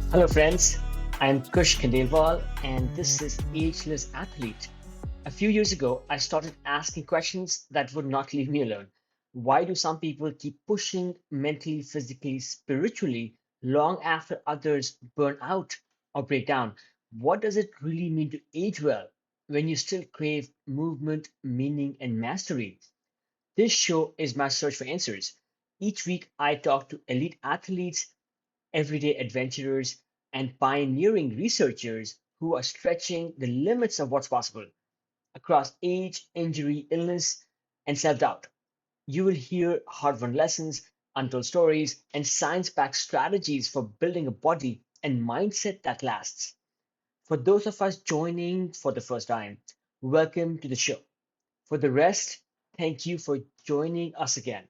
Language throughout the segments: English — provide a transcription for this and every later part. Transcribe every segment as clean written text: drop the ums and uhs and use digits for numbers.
Hello, friends. I'm Kush Khandelwal, and this is Ageless Athlete. A few years ago, I started asking questions that would not leave me alone. Why do some people keep pushing mentally, physically, spiritually long after others burn out or break down? What does it really mean to age well when you still crave movement, meaning, and mastery? This show is my search for answers. Each week, I talk to elite athletes, everyday adventurers, and pioneering researchers who are stretching the limits of what's possible across age, injury, illness, and self doubt. You will hear hard won lessons, untold stories, and science backed strategies for building a body and mindset that lasts. For those of us joining for the first time, welcome to the show. For the rest, thank you for joining us again.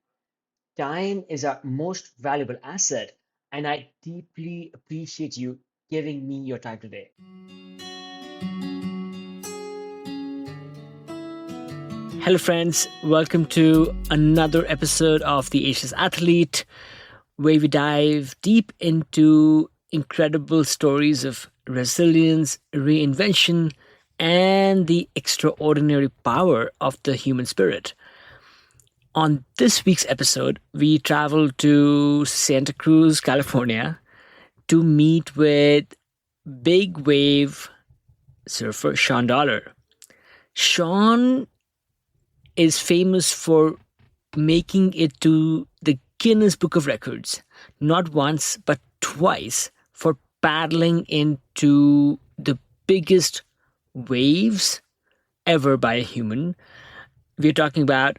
Time is our most valuable asset, and I deeply appreciate you giving me your time today. Hello, friends. Welcome to another episode of The Ageless Athlete, where we dive deep into incredible stories of resilience, reinvention, and the extraordinary power of the human spirit. On this week's episode, we travel to Santa Cruz, California to meet with big wave surfer Shawn Dollar. Shawn is famous for making it to the Guinness Book of Records, not once, but twice, for paddling into the biggest waves ever by a human. We're talking about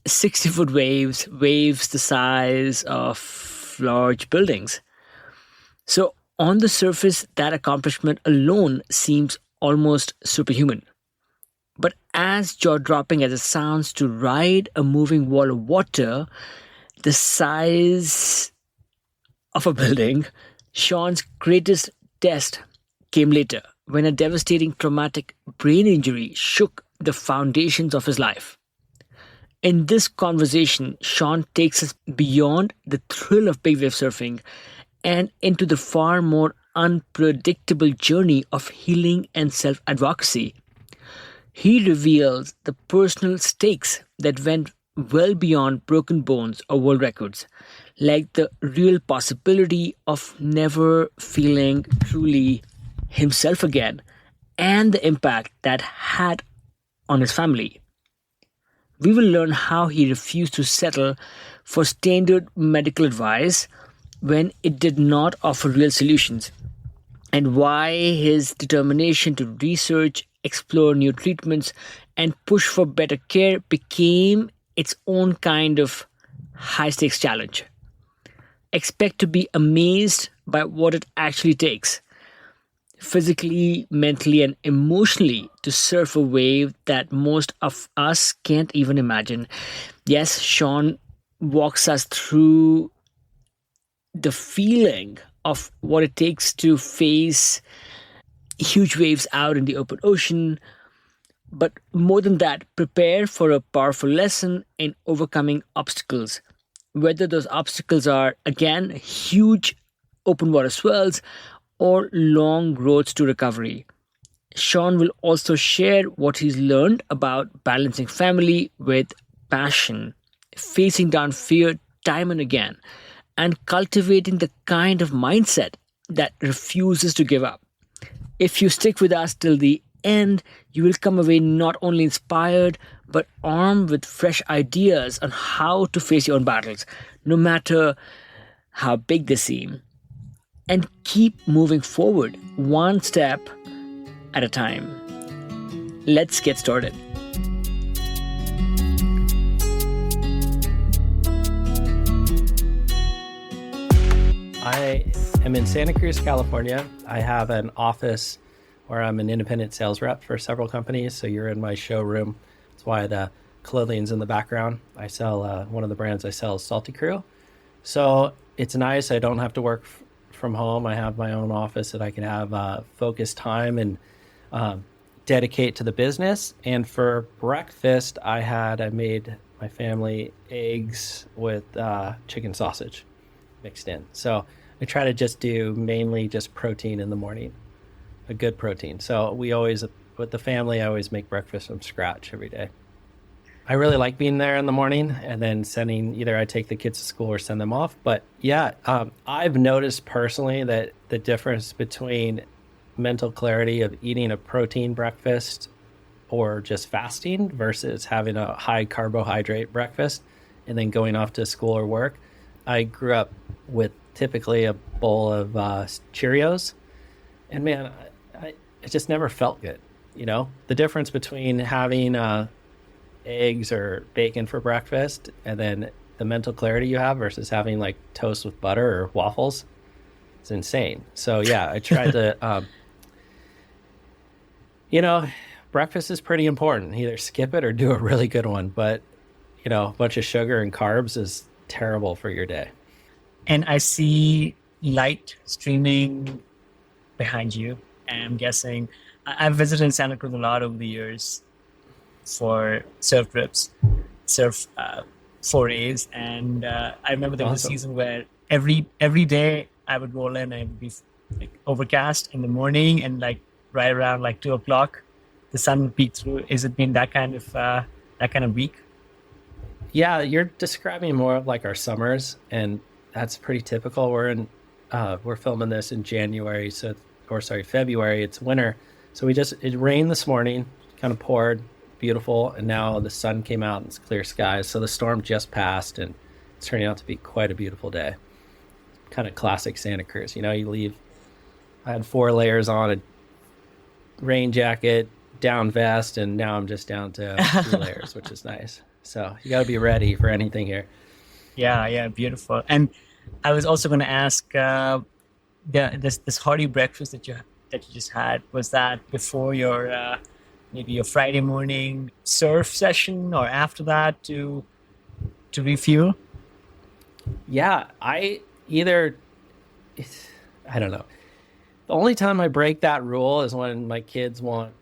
60-foot waves, waves the size of large buildings. So, on the surface, that accomplishment alone seems almost superhuman. But as jaw dropping as it sounds to ride a moving wall of water the size of a building, Shawn's greatest test came later when a devastating traumatic brain injury shook the foundations of his life. In this conversation, Shawn takes us beyond the thrill of big wave surfing and into the far more unpredictable journey of healing and self advocacy. He reveals the personal stakes that went well beyond broken bones or world records, like the real possibility of never feeling truly himself again, and the impact that had on his family. We will learn how he refused to settle for standard medical advice when it did not offer real solutions, and why his determination to research, explore new treatments, and push for better care became its own kind of high stakes challenge. Expect to be amazed by what it actually takes, physically, mentally, and emotionally, to surf a wave that most of us can't even imagine. Yes, Shawn walks us through the feeling of what it takes to face huge waves out in the open ocean. But more than that, prepare for a powerful lesson in overcoming obstacles. Whether those obstacles are, again, huge open water swells or long roads to recovery. Shawn will also share what he's learned about balancing family with passion, facing down fear time and again, and cultivating the kind of mindset that refuses to give up. If you stick with us till the end, you will come away not only inspired, but armed with fresh ideas on how to face your own battles, no matter how big they seem. And keep moving forward, one step at a time. Let's get started. I am in Santa Cruz, California. I have an office where I'm an independent sales rep for several companies. So you're in my showroom. That's why the clothing's in the background. I sell one of the brands I sell is Salty Crew. So it's nice. I don't have to work from home. I have my own office that I can have focused time and dedicate to the business. And for breakfast, I made my family eggs with chicken sausage mixed in. So I try to just do mainly just protein in the morning, a good protein. So we always, with the family, I always make breakfast from scratch every day. I really like being there in the morning and then sending, either I take the kids to school or send them off. But yeah, I've noticed personally that the difference between mental clarity of eating a protein breakfast or just fasting versus having a high carbohydrate breakfast and then going off to school or work. I grew up with typically a bowl of Cheerios, and man, it just never felt good. You know, the difference between having eggs or bacon for breakfast and then the mental clarity you have versus having like toast with butter or waffles, it's insane. So yeah, I tried to, you know, breakfast is pretty important. Either skip it or do a really good one. But, you know, a bunch of sugar and carbs is terrible for your day. And I see light streaming behind you. And I'm guessing I've visited Santa Cruz a lot over the years for surf trips, surf forays. And I remember there was a season where every day I would roll in and it would be like overcast in the morning, and like right around like 2 o'clock, the sun would peek through. Is it been that kind of week? Yeah, you're describing more of like our summers, and that's pretty typical. We're filming this in January, February. It's winter, so it rained this morning, kind of poured, beautiful, and now the sun came out and it's clear skies. So the storm just passed, and it's turning out to be quite a beautiful day. Kind of classic Santa Cruz. You know, you leave. I had 4 layers on, a rain jacket, down vest, and now I'm just down to 2 layers, which is nice. So you got to be ready for anything here. Yeah, beautiful. And I was also going to ask, this hearty breakfast that you just had, was that before your maybe your Friday morning surf session or after that to refuel? Yeah, I don't know. The only time I break that rule is when my kids want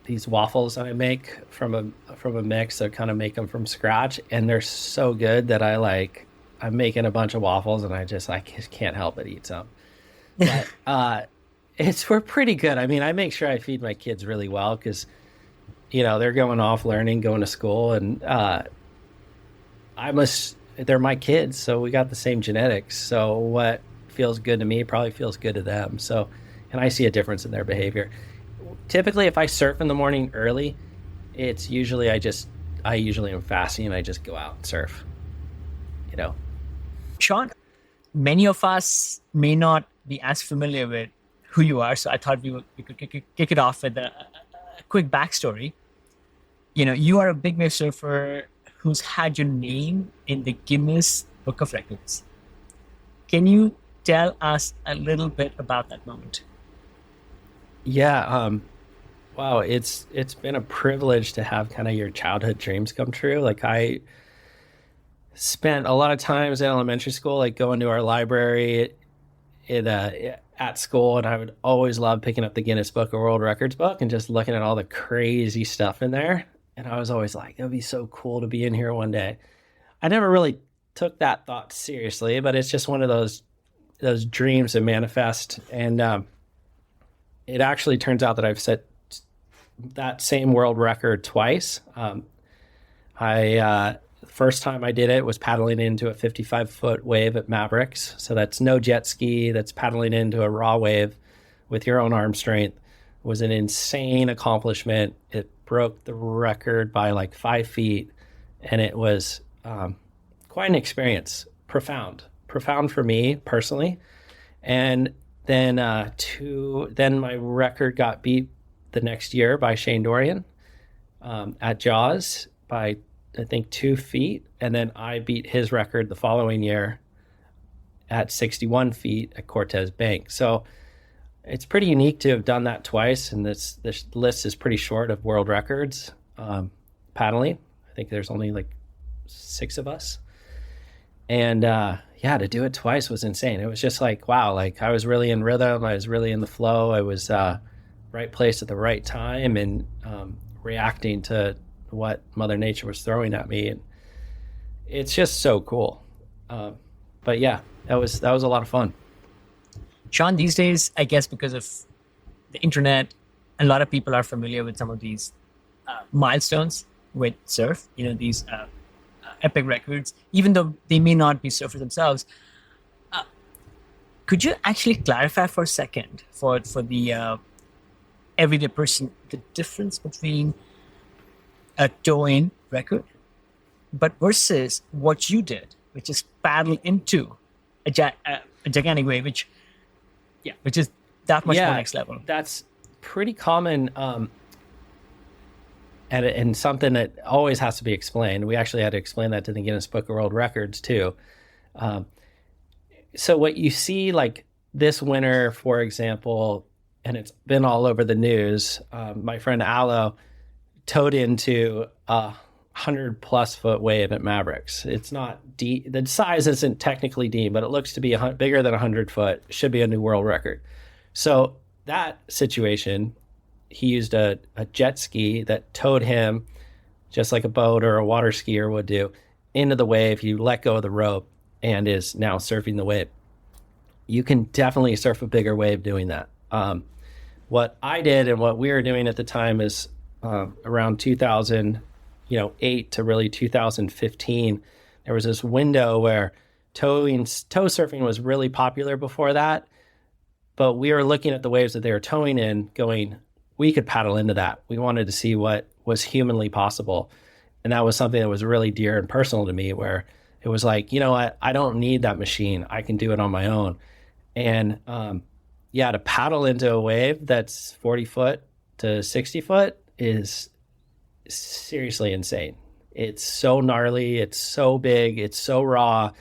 these waffles that I make from a mix. I kind of make them from scratch, and they're so good that I'm making a bunch of waffles, and I just can't help but eat some. But we're pretty good. I mean, I make sure I feed my kids really well because, you know, they're going off learning, going to school, and they're my kids, so we got the same genetics. So what feels good to me probably feels good to them. So, and I see a difference in their behavior. Typically, if I surf in the morning early, it's usually I usually am fasting and I just go out and surf. You know, Shawn, many of us may not be as familiar with who you are, so I thought we could kick it off with a quick backstory. You know, you are a big wave surfer who's had your name in the Guinness Book of Records. Can you tell us a little bit about that moment? Yeah, wow, it's been a privilege to have kind of your childhood dreams come true. Like, I spent a lot of times in elementary school, like going to our library at school, and I would always love picking up the Guinness Book of World Records book and just looking at all the crazy stuff in there. And I was always like, it would be so cool to be in here one day. I never really took that thought seriously, but it's just one of those dreams that manifest. And it actually turns out that I've set that same world record twice. The first time I did it was paddling into a 55-foot wave at Mavericks. So that's no jet ski. That's paddling into a raw wave with your own arm strength. It was an insane accomplishment. It broke the record by like 5 feet. And it was quite an experience. Profound for me personally. And then my record got beat the next year by Shane Dorian at Jaws by, I think, 2 feet. And then I beat his record the following year at 61 feet at Cortez Bank. So it's pretty unique to have done that twice. And this list is pretty short of world records paddling. I think there's only like 6 of us. And to do it twice was insane. It was just like, wow, like I was really in rhythm. I was really in the flow. I was right place at the right time and reacting to what Mother Nature was throwing at me. And it's just so cool. But yeah, that was a lot of fun. Sean, these days, I guess because of the internet, a lot of people are familiar with some of these milestones with surf, these epic records, even though they may not be surfers themselves. Could you actually clarify for a second for the everyday person the difference between a toe-in record, but versus what you did, which is paddle into a gigantic wave, which is that much more next level. That's pretty common, and something that always has to be explained. We actually had to explain that to the Guinness Book of World Records too. So what you see like this winter, for example, and it's been all over the news, my friend Aloe towed into a 100+ foot wave at Mavericks. It's not deep. The size isn't technically deep, but it looks to be bigger than 100 foot. Should be a new world record. So that situation, he used a jet ski that towed him just like a boat or a water skier would do into the wave. You let go of the rope and is now surfing the wave. You can definitely surf a bigger wave doing that. What I did and what we were doing at the time is around 2008 to really 2015, there was this window where toe surfing was really popular before that. But we were looking at the waves that they were towing in going, we could paddle into that. We wanted to see what was humanly possible. And that was something that was really dear and personal to me, where it was like, you know what, I don't need that machine. I can do it on my own. And to paddle into a wave that's 40 foot to 60 foot is seriously insane. It's so gnarly. It's so big. It's so raw.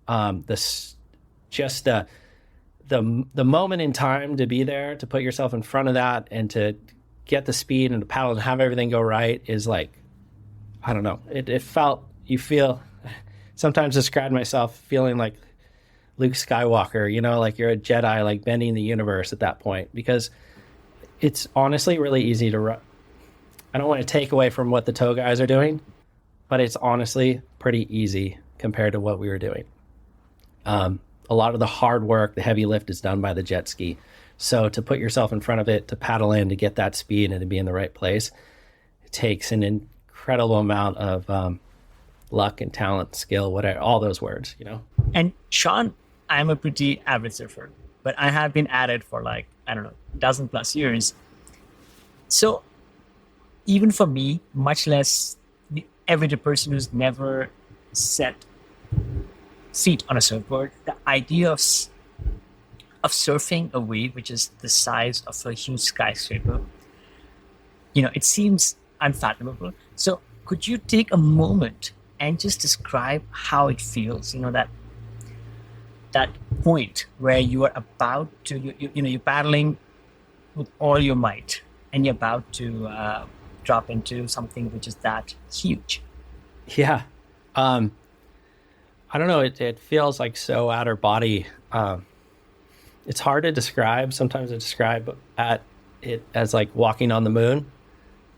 The moment in time to be there, to put yourself in front of that and to get the speed and to paddle and have everything go right is like, I don't know. You feel, sometimes describe myself feeling like Luke Skywalker, like you're a Jedi, like bending the universe at that point, because it's honestly really easy to run. I don't want to take away from what the tow guys are doing, but it's honestly pretty easy compared to what we were doing. A lot of the hard work, the heavy lift is done by the jet ski. So to put yourself in front of it, to paddle in, to get that speed and to be in the right place, it takes an incredible amount of luck and talent, skill, whatever, all those words, And Sean, I'm a pretty average surfer, but I have been at it for like, I don't know, 12+ years. So even for me, much less the everyday person who's never set feet on a surfboard, the idea of surfing a wave which is the size of a huge skyscraper, it seems unfathomable. So could you take a moment and just describe how it feels, that point where you are about to, you're paddling with all your might and you're about to drop into something which is that huge? Yeah. I don't know. It feels like so outer body. It's hard to describe. Sometimes I describe it as like walking on the moon.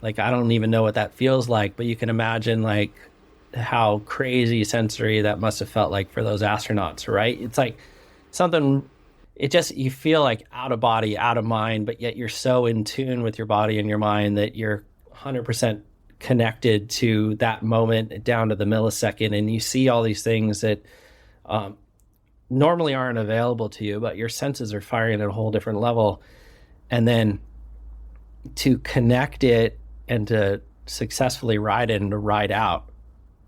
Like, I don't even know what that feels like, but you can imagine like how crazy sensory that must have felt like for those astronauts, right? It's like something, you feel like out of body, out of mind, but yet you're so in tune with your body and your mind that you're 100% connected to that moment down to the millisecond. And you see all these things that normally aren't available to you, but your senses are firing at a whole different level. And then to connect it and to successfully ride it and to ride out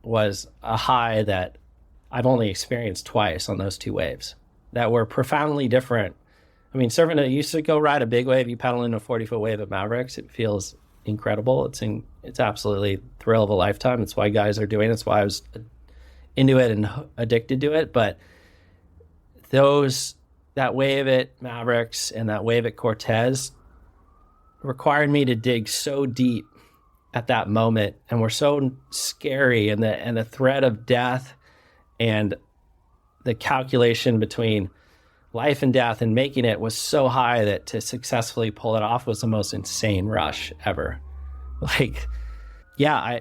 was a high that I've only experienced twice on those two waves that were profoundly different. I mean, surfing, you used to go ride a big wave, you paddle into a 40-foot wave at Mavericks. It feels incredible. It's absolutely a thrill of a lifetime. That's why guys are doing it. That's why I was into it and addicted to it. But that wave at Mavericks and that wave at Cortez required me to dig so deep at that moment and were so scary, and the threat of death and the calculation between life and death and making it was so high that to successfully pull it off was the most insane rush ever. Like, yeah,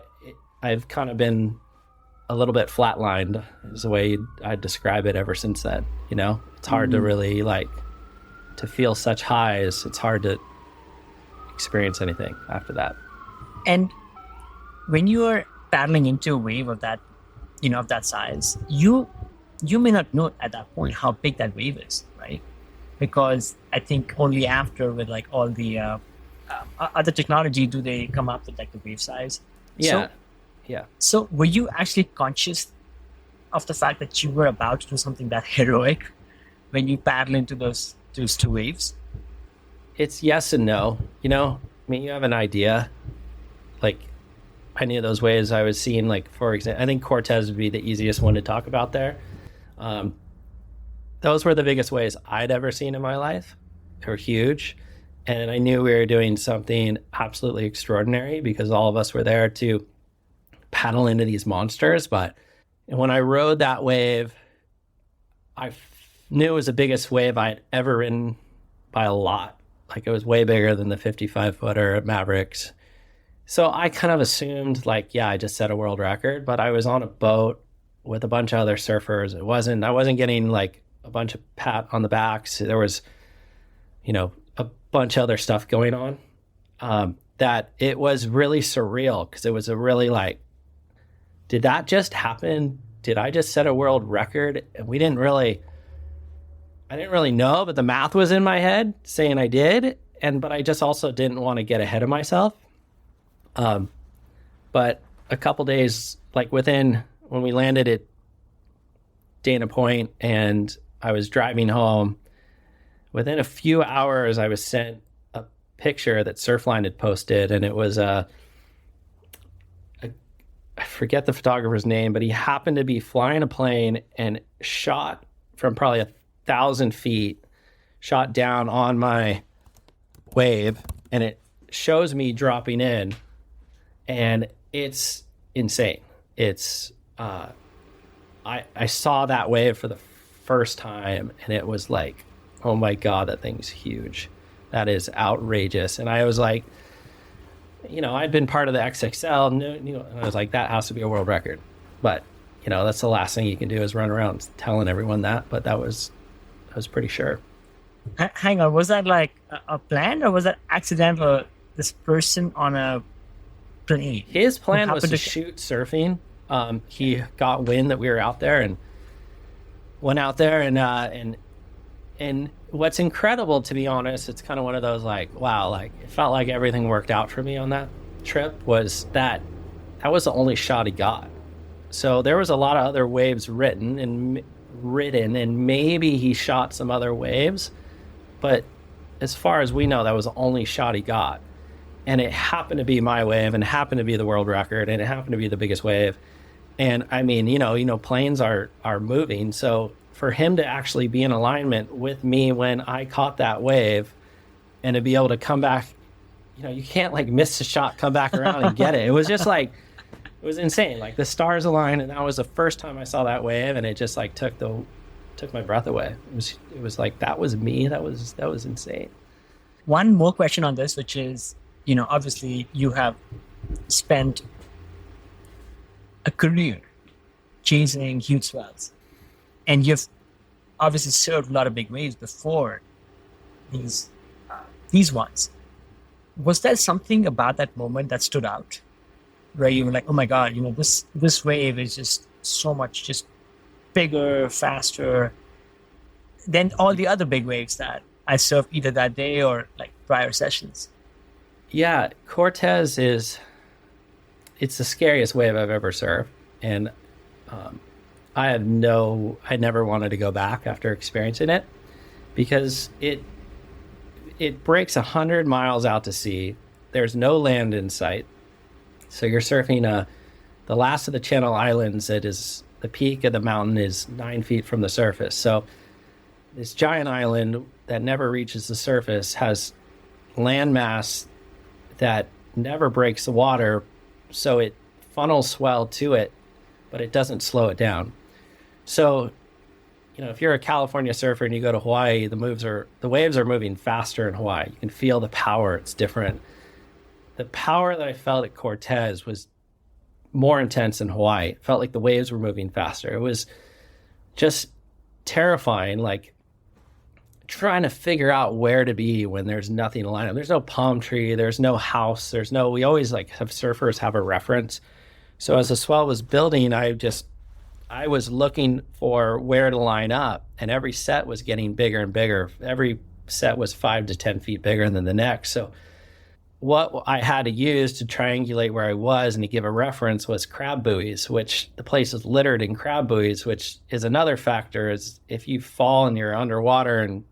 I've kind of been a little bit flatlined is the way I'd describe it ever since then. It's hard to really like to feel such highs, it's hard to experience anything after that. And when you are paddling into a wave of that, of that size, you may not know at that point how big that wave is, right? Because I think only after, with like all the other technology, do they come up with like the wave size. So were you actually conscious of the fact that you were about to do something that heroic when you paddle into those two waves? It's yes and no. I mean, you have an idea. Like, any of those waves I was seeing, like, for example, I think Cortez would be the easiest one to talk about there. Those were the biggest waves I'd ever seen in my life. They were huge. And I knew we were doing something absolutely extraordinary because all of us were there to paddle into these monsters. But when I rode that wave, I knew it was the biggest wave I'd ever ridden by a lot. Like, it was way bigger than the 55-footer at Mavericks. So I kind of assumed, like, yeah, I just set a world record, but I was on a boat with a bunch of other surfers. I wasn't getting like a bunch of pat on the backs. There was, a bunch of other stuff going on, that it was really surreal, because it was a really like, did that just happen? Did I just set a world record? And I didn't really know, but the math was in my head saying I did. But I just also didn't want to get ahead of myself. But a couple days, like when we landed at Dana Point and I was driving home, within a few hours, I was sent a picture that Surfline had posted, and it was I forget the photographer's name, but he happened to be flying a plane and shot from probably 1,000 feet, shot down on my wave, and it shows me dropping in, and it's insane. It's I saw that wave for the first time, and it was like, oh my God, that thing's huge. That is outrageous. And I was like, I'd been part of the XXL, and I was like, that has to be a world record. But, that's the last thing you can do is run around telling everyone that. But I was pretty sure. Hang on, was that like a plan, or was that accidental? This person on a plane? His plan was to shoot surfing. He got wind that we were out there and went out there, and what's incredible, to be honest, it's kind of one of those like, wow, like it felt like everything worked out for me on that trip, was that was the only shot he got. So there was a lot of other waves ridden, and maybe he shot some other waves, but as far as we know, that was the only shot he got. And it happened to be my wave, and happened to be the world record, and it happened to be the biggest wave. And I mean, planes are moving, so for him to actually be in alignment with me when I caught that wave, and to be able to come back, you can't like miss a shot, come back around and get it. It was just like, it was insane. Like the stars aligned, and that was the first time I saw that wave, and it just like took my breath away. It was like, that was me. That was insane. One more question on this, which is, obviously you have spent a career chasing huge swells, and you've obviously surfed a lot of big waves before these ones. Was there something about that moment that stood out, where you were like, oh my God, this wave is just so much just bigger, faster than all the other big waves that I surfed either that day or like prior sessions? Yeah, Cortez it's the scariest wave I've ever surfed. And I never wanted to go back after experiencing it, because it breaks 100 miles out to sea. There's no land in sight. So you're surfing the last of the Channel Islands. That is, the peak of the mountain is 9 feet from the surface. So this giant island that never reaches the surface has landmass that never breaks the water, so it funnels swell to it, but it doesn't slow it down. So, if you're a California surfer and you go to Hawaii, the waves are moving faster in Hawaii. You can feel the power. It's different. The power that I felt at Cortez was more intense in Hawaii. It felt like the waves were moving faster. It was just terrifying, like trying to figure out where to be when there's nothing to line up. There's no palm tree, there's no house, we always like have surfers have a reference. So as the swell was building, I was looking for where to line up, and every set was getting bigger and bigger. Every set was 5 to 10 feet bigger than the next. So what I had to use to triangulate where I was and to give a reference was crab buoys, which the place is littered in crab buoys, which is another factor. Is if you fall and you're underwater and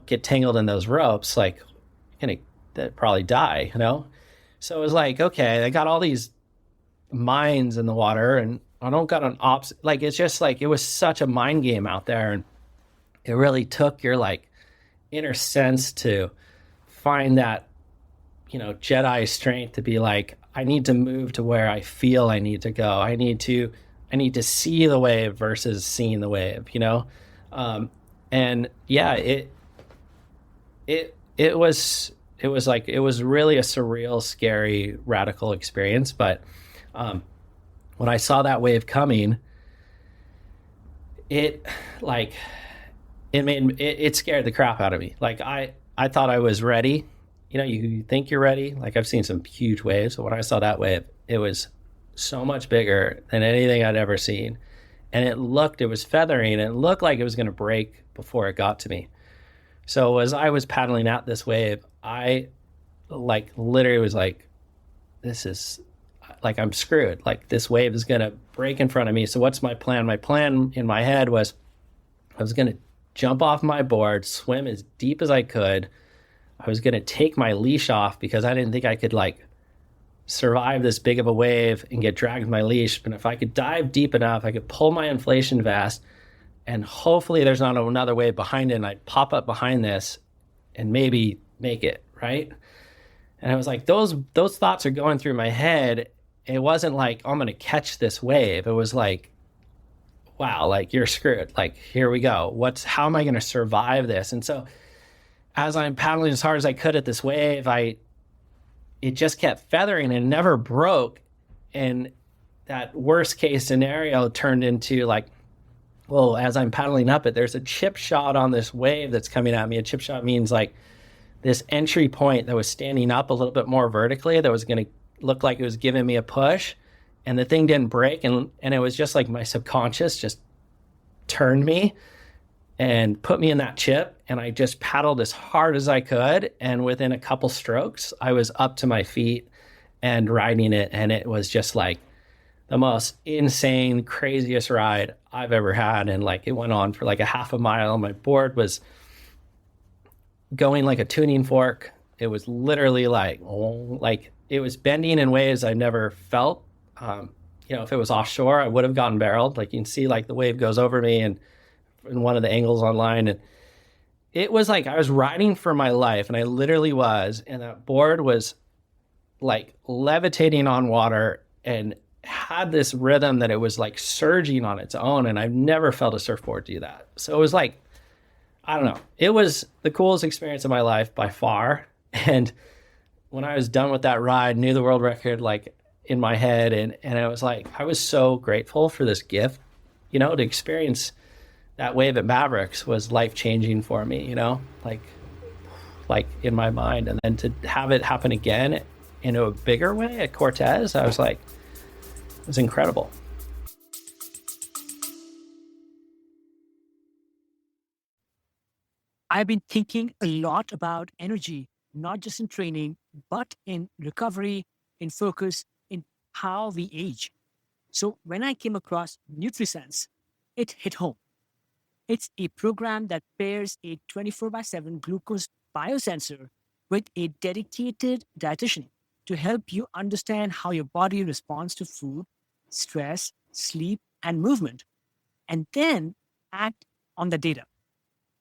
get tangled in those ropes, like you're gonna probably die, So it was like, okay, I got all these mines in the water, and I don't got an like it's just like it was such a mind game out there, and it really took your like inner sense to find that Jedi strength to be like, I need to move to where I feel I need to go. I need to see the wave versus seeing the wave, and yeah, it was really a surreal, scary, radical experience. But when I saw that wave coming, it scared the crap out of me. Like I thought I was ready. You think you're ready. Like I've seen some huge waves, but when I saw that wave, it was so much bigger than anything I'd ever seen. And it was feathering, and it looked like it was going to break before it got to me. So as I was paddling out this wave, I literally was like, this is like, I'm screwed. Like this wave is going to break in front of me. So what's my plan? My plan in my head was I was going to jump off my board, swim as deep as I could. I was going to take my leash off because I didn't think I could survive this big of a wave and get dragged with my leash. But if I could dive deep enough, I could pull my inflation vest, and hopefully there's not another wave behind it, and I'd pop up behind this and maybe make it, right? And I was like, those thoughts are going through my head. It wasn't like, oh, I'm going to catch this wave. It was like, wow, like you're screwed. Like, here we go. How am I going to survive this? And so as I'm paddling as hard as I could at this wave, it just kept feathering and never broke. And that worst case scenario turned into like, well, as I'm paddling up it, there's a chip shot on this wave that's coming at me. A chip shot means like this entry point that was standing up a little bit more vertically that was going to look like it was giving me a push. And the thing didn't break. And it was just like my subconscious just turned me and put me in that chip, and I just paddled as hard as I could, and within a couple strokes I was up to my feet and riding it, and it was just like the most insane, craziest ride I've ever had. And like it went on for like a half a mile. My board was going like a tuning fork. It was literally like it was bending in ways I never felt. If it was offshore, I would have gotten barreled. Like you can see like the wave goes over me, and in one of the angles online, and it was like I was riding for my life, and I literally was, and that board was like levitating on water and had this rhythm that it was like surging on its own, and I've never felt a surfboard do that. So it was like, I don't know, it was the coolest experience of my life by far. And when I was done with that ride, knew the world record like in my head, and I was like, I was so grateful for this gift, to experience that wave at Mavericks was life-changing for me, like in my mind. And then to have it happen again in a bigger way at Cortez, I was like, it was incredible. I've been thinking a lot about energy, not just in training, but in recovery, in focus, in how we age. So when I came across NutriSense, it hit home. It's a program that pairs a 24/7 glucose biosensor with a dedicated dietitian to help you understand how your body responds to food, stress, sleep, and movement, and then act on the data.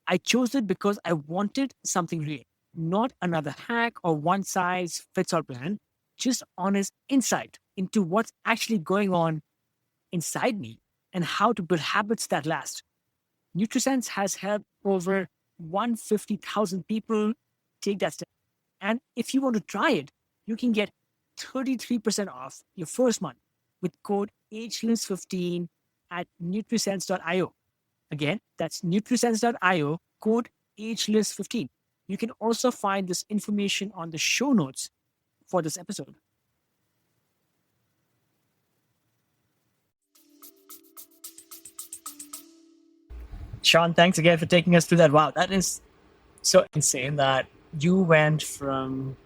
I chose it because I wanted something real, not another hack or one size fits all plan, just honest insight into what's actually going on inside me and how to build habits that last. NutriSense has helped over 150,000 people take that step. And if you want to try it, you can get 33% off your first month with code Ageless15 at nutrisense.io. Again, that's nutrisense.io code Ageless15. You can also find this information on the show notes for this episode. Sean, thanks again for taking us through that. Wow, that is so insane that you went from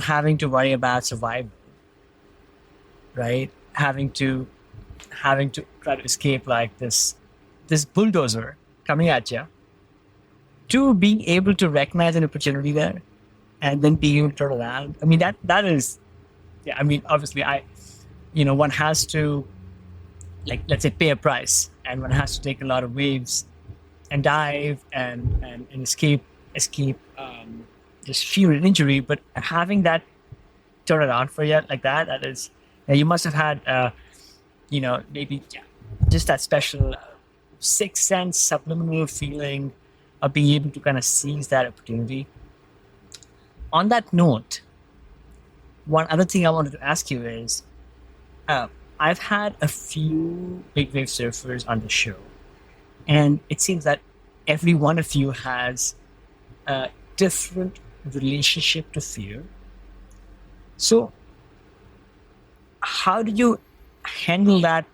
having to worry about survival, right? Having to try to escape like this bulldozer coming at you, to being able to recognize an opportunity there and then being able to turn around. I mean, that is, yeah. I mean, obviously, one has to, like, let's say, pay a price, and one has to take a lot of waves and dive and escape just fear and injury. But having that turn around for you like that is, you must have had, maybe, yeah, just that special sixth sense, subliminal feeling of being able to kind of seize that opportunity. On that note, one other thing I wanted to ask you is, I've had a few big wave surfers on the show, and it seems that every one of you has a different relationship to fear. So, how do you handle that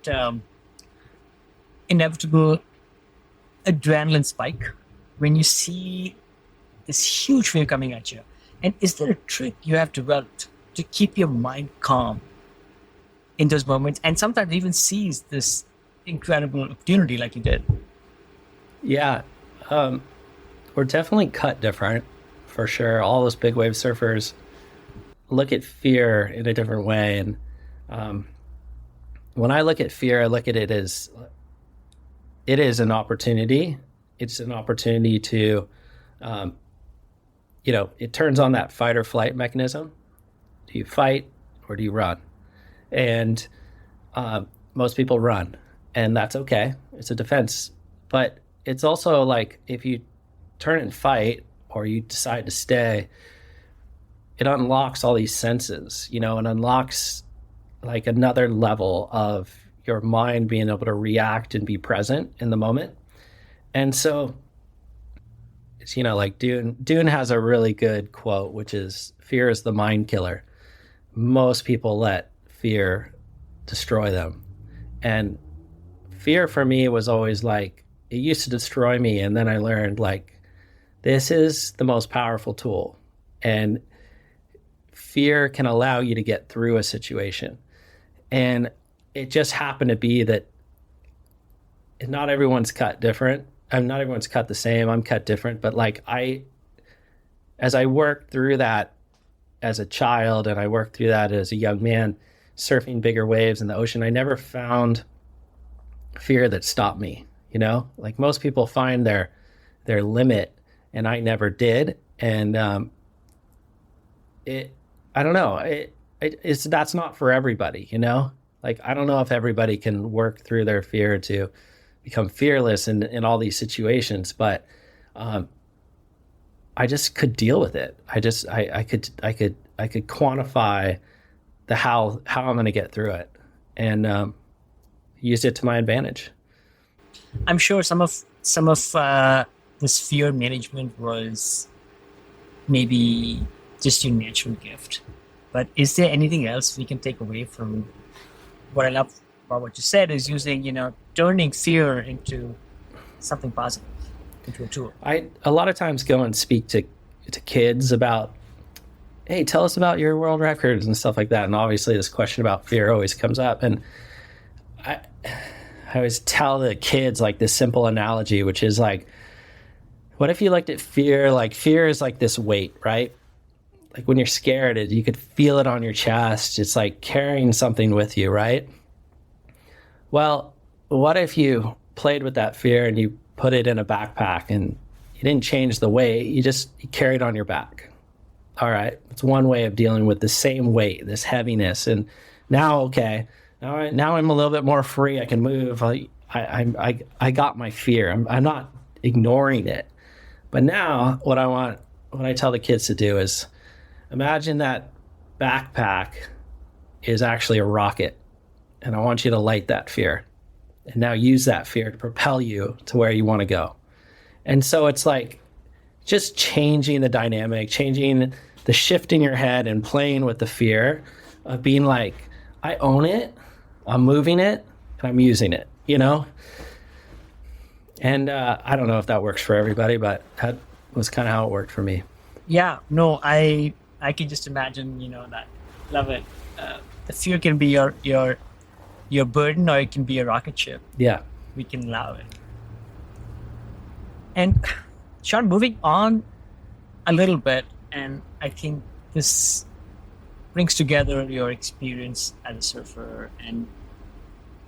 inevitable adrenaline spike when you see this huge wave coming at you? And is there a trick you have developed to keep your mind calm in those moments, and sometimes even seize this incredible opportunity like you did? Yeah, we're definitely cut different, for sure. All those big wave surfers look at fear in a different way. And when I look at fear, I look at it as it is an opportunity. It's an opportunity to, it turns on that fight or flight mechanism. Do you fight or do you run? And most people run, and that's okay. It's a defense. But it's also like, if you turn and fight or you decide to stay, it unlocks all these senses, it unlocks like another level of your mind being able to react and be present in the moment. And so it's, like Dune has a really good quote, which is, fear is the mind killer. Most people let fear destroy them. And fear for me was always like, it used to destroy me. And then I learned, like, this is the most powerful tool. And fear can allow you to get through a situation. And it just happened to be that not everyone's cut different. Not everyone's cut the same. I'm cut different. But like, as I worked through that as a child, and I worked through that as a young man, surfing bigger waves in the ocean, I never found fear that stopped me. Like, most people find their limit, and I never did. And I don't know. It's that's not for everybody. Like, I don't know if everybody can work through their fear to become fearless in all these situations, but I just could deal with it. I could quantify the how I'm going to get through it, and used it to my advantage. I'm sure some of this fear management was maybe just your natural gift. But is there anything else we can take away from what I love about what you said, is using, turning fear into something positive, into a tool? I a lot of times go and speak to kids about, hey, tell us about your world records and stuff like that. And obviously this question about fear always comes up. And I always tell the kids like this simple analogy, which is like, what if you looked at fear? Like, fear is like this weight, right? Like, when you're scared, you could feel it on your chest. It's like carrying something with you, right? Well, what if you played with that fear and you put it in a backpack, and you didn't change the weight, you carry it on your back? All right, it's one way of dealing with the same weight, this heaviness. And now, okay, now I'm a little bit more free. I can move. I got my fear. I'm not ignoring it. But now what I tell the kids to do is, imagine that backpack is actually a rocket, and I want you to light that fear, and now use that fear to propel you to where you want to go. And so it's like just changing the dynamic, changing the shift in your head and playing with the fear of being like, I own it, I'm moving it, and I'm using it, you know? And I don't know if that works for everybody, but that was kind of how it worked for me. Yeah, no, I can just imagine, that. Love it. The fear can be your burden, or it can be a rocket ship. Yeah. We can allow it. And Sean, moving on a little bit, and I think this brings together your experience as a surfer and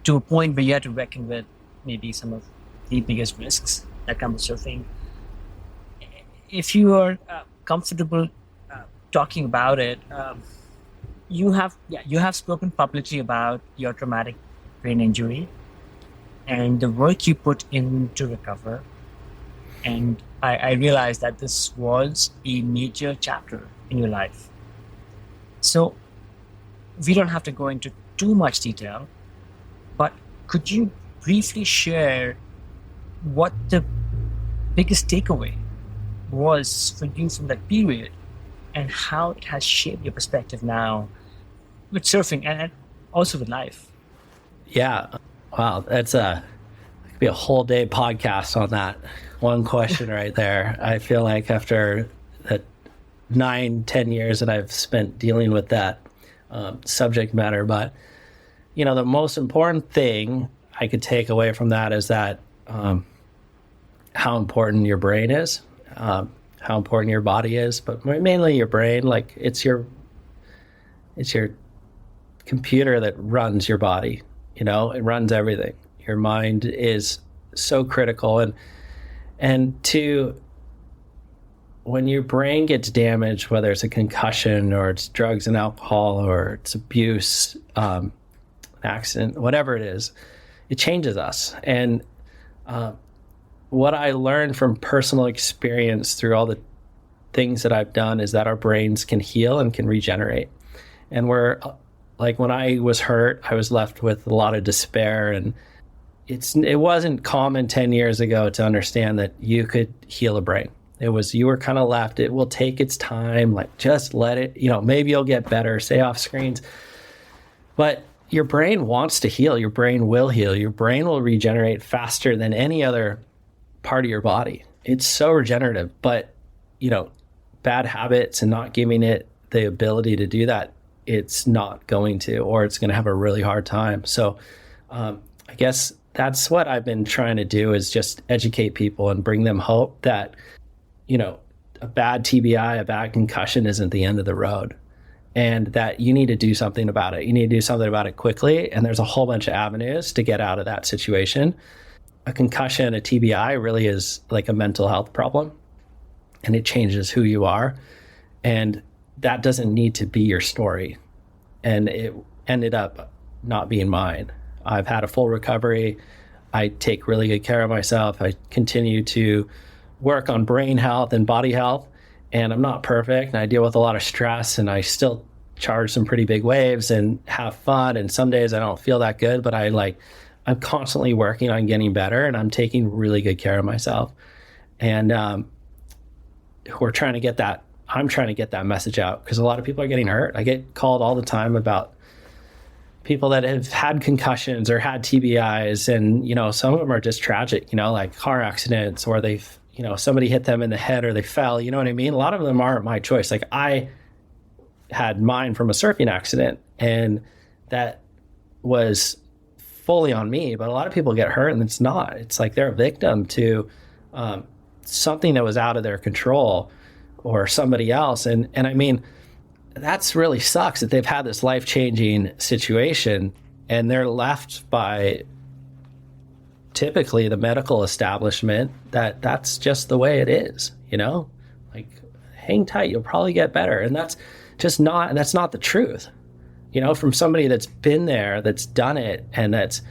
to a point where you had to reckon with maybe some of the biggest risks that come with surfing. If you are comfortable talking about it, you have spoken publicly about your traumatic brain injury and the work you put in to recover. And I realized that this was a major chapter in your life. So we don't have to go into too much detail, but could you briefly share what the biggest takeaway was for you from that period and how it has shaped your perspective now with surfing and also with life? Yeah. Wow. That could be a whole day podcast on that one question right there. I feel like after that 9-10 years that I've spent dealing with that subject matter, but the most important thing I could take away from that is that how important your brain is, how important your body is, but mainly your brain. Like it's your computer that runs your body. It runs everything. Your mind is so critical, and when your brain gets damaged, whether it's a concussion or it's drugs and alcohol or it's abuse, an accident, whatever it is, it changes us. And what I learned from personal experience through all the things that I've done is that our brains can heal and can regenerate. And we're like, when I was hurt, I was left with a lot of despair, and it wasn't common 10 years ago to understand that you could heal a brain. You were kind of left, it will take its time, like just let it, maybe you'll get better, stay off screens. But your brain wants to heal. Your brain will heal. Your brain will regenerate faster than any other part of your body. It's so regenerative, but bad habits and not giving it the ability to do that, it's not going to, or it's going to have a really hard time. So I guess that's what I've been trying to do, is just educate people and bring them hope that, a bad TBI, a bad concussion isn't the end of the road, and that you need to do something about it. You need to do something about it quickly. And there's a whole bunch of avenues to get out of that situation. A concussion, a TBI really is like a mental health problem, and it changes who you are. And that doesn't need to be your story. And it ended up not being mine. I've had a full recovery. I take really good care of myself. I continue to work on brain health and body health, and I'm not perfect, and I deal with a lot of stress, and I still charge some pretty big waves and have fun. And some days I don't feel that good, but I'm constantly working on getting better, and I'm taking really good care of myself. And I'm trying to get that message out, because a lot of people are getting hurt. I get called all the time about people that have had concussions or had TBIs, and some of them are just tragic, like car accidents, or they've somebody hit them in the head, or they fell, you know what I mean? A lot of them aren't my choice. Like I had mine from a surfing accident, and that was fully on me, but a lot of people get hurt and it's not. It's like they're a victim to something that was out of their control, or somebody else. And I mean, that's really sucks that they've had this life-changing situation and they're left by typically the medical establishment that's just the way it is, like hang tight, you'll probably get better. And that's not the truth, from somebody that's been there, that's done it, and that's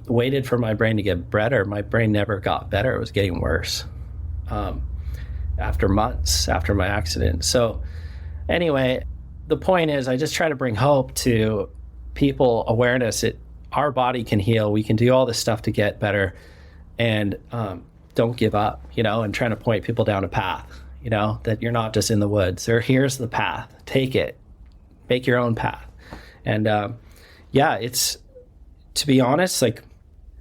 waited for my brain to get better. My brain never got better. It was getting worse after months after my accident. So anyway, the point is I just try to bring hope to people, awareness that our body can heal. We can do all this stuff to get better. And don't give up, and trying to point people down a path, that you're not just in the woods, or here's the path, take it, make your own path. And it's, to be honest, like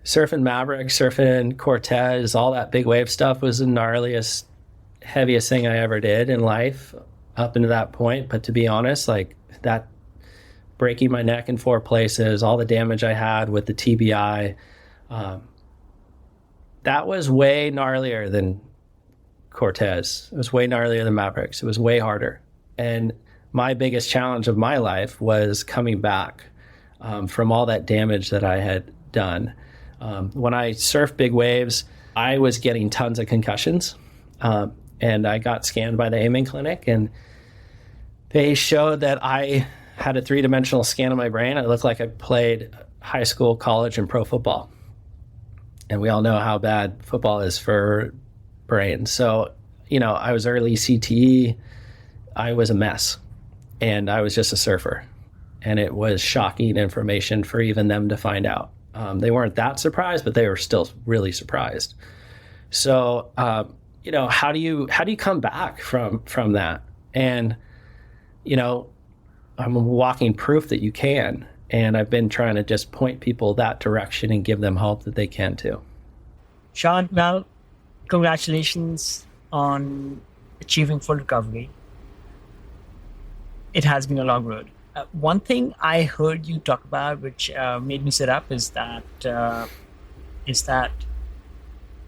surfing Maverick, surfing Cortez, all that big wave stuff was the gnarliest, heaviest thing I ever did in life up into that point. But to be honest, like that, breaking my neck in 4 places, all the damage I had with the TBI, that was way gnarlier than Cortez. It was way gnarlier than Mavericks. It was way harder. And my biggest challenge of my life was coming back from all that damage that I had done. When I surfed big waves, I was getting tons of concussions. And I got scanned by the Amen Clinic, and they showed that I had a 3-dimensional scan of my brain. It looked like I played high school, college, and pro football. And we all know how bad football is for brains. So, I was early CTE. I was a mess. And I was just a surfer. And it was shocking information for even them to find out. They weren't that surprised, but they were still really surprised. So, how do you come back from that? And, I'm walking proof that you can. And I've been trying to just point people that direction and give them hope that they can too. Shawn, well, congratulations on achieving full recovery. It has been a long road. One thing I heard you talk about, which made me sit up, is that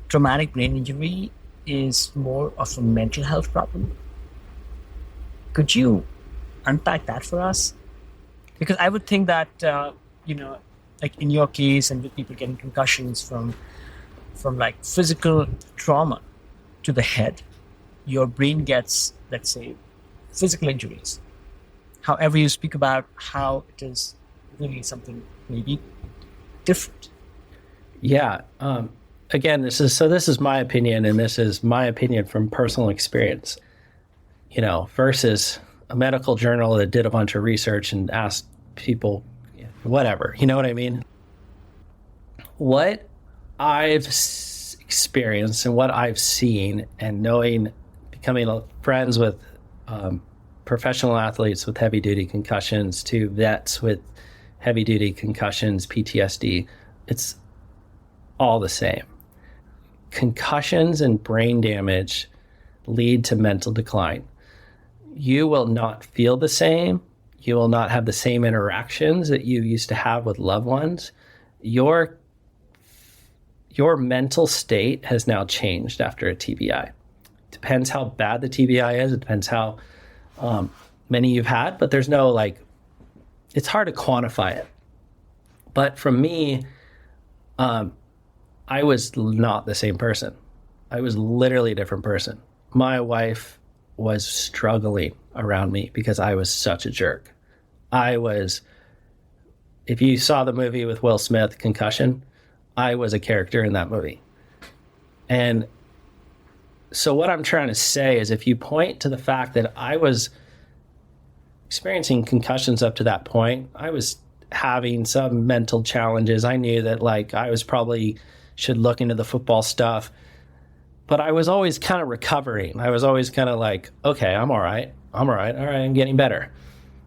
traumatic brain injury is more of a mental health problem. Could you unpack that for us? Because I would think that, like in your case and with people getting concussions from like physical trauma to the head, your brain gets, let's say, physical injuries. However, you speak about how it is really something maybe different. Yeah. Again, this is my opinion, and this is my opinion from personal experience, versus a medical journal that did a bunch of research and asked people, whatever, you know what I mean? What I've experienced and what I've seen, and becoming friends with professional athletes with heavy duty concussions to vets with heavy duty concussions, PTSD, it's all the same. Concussions and brain damage lead to mental decline. You will not feel the same. You will not have the same interactions that you used to have with loved ones. Your mental state has now changed after a TBI. Depends how bad the TBI is. It depends how many you've had, but there's no it's hard to quantify it. But for me, I was not the same person. I was literally a different person. My wife was struggling around me because I was such a jerk. If you saw the movie with Will Smith, Concussion, I was a character in that movie. And so what I'm trying to say is, if you point to the fact that I was experiencing concussions up to that point, I was having some mental challenges. I knew that I was probably should look into the football stuff, but I was always kind of recovering. I was always kind of okay, I'm all right. All right, I'm getting better.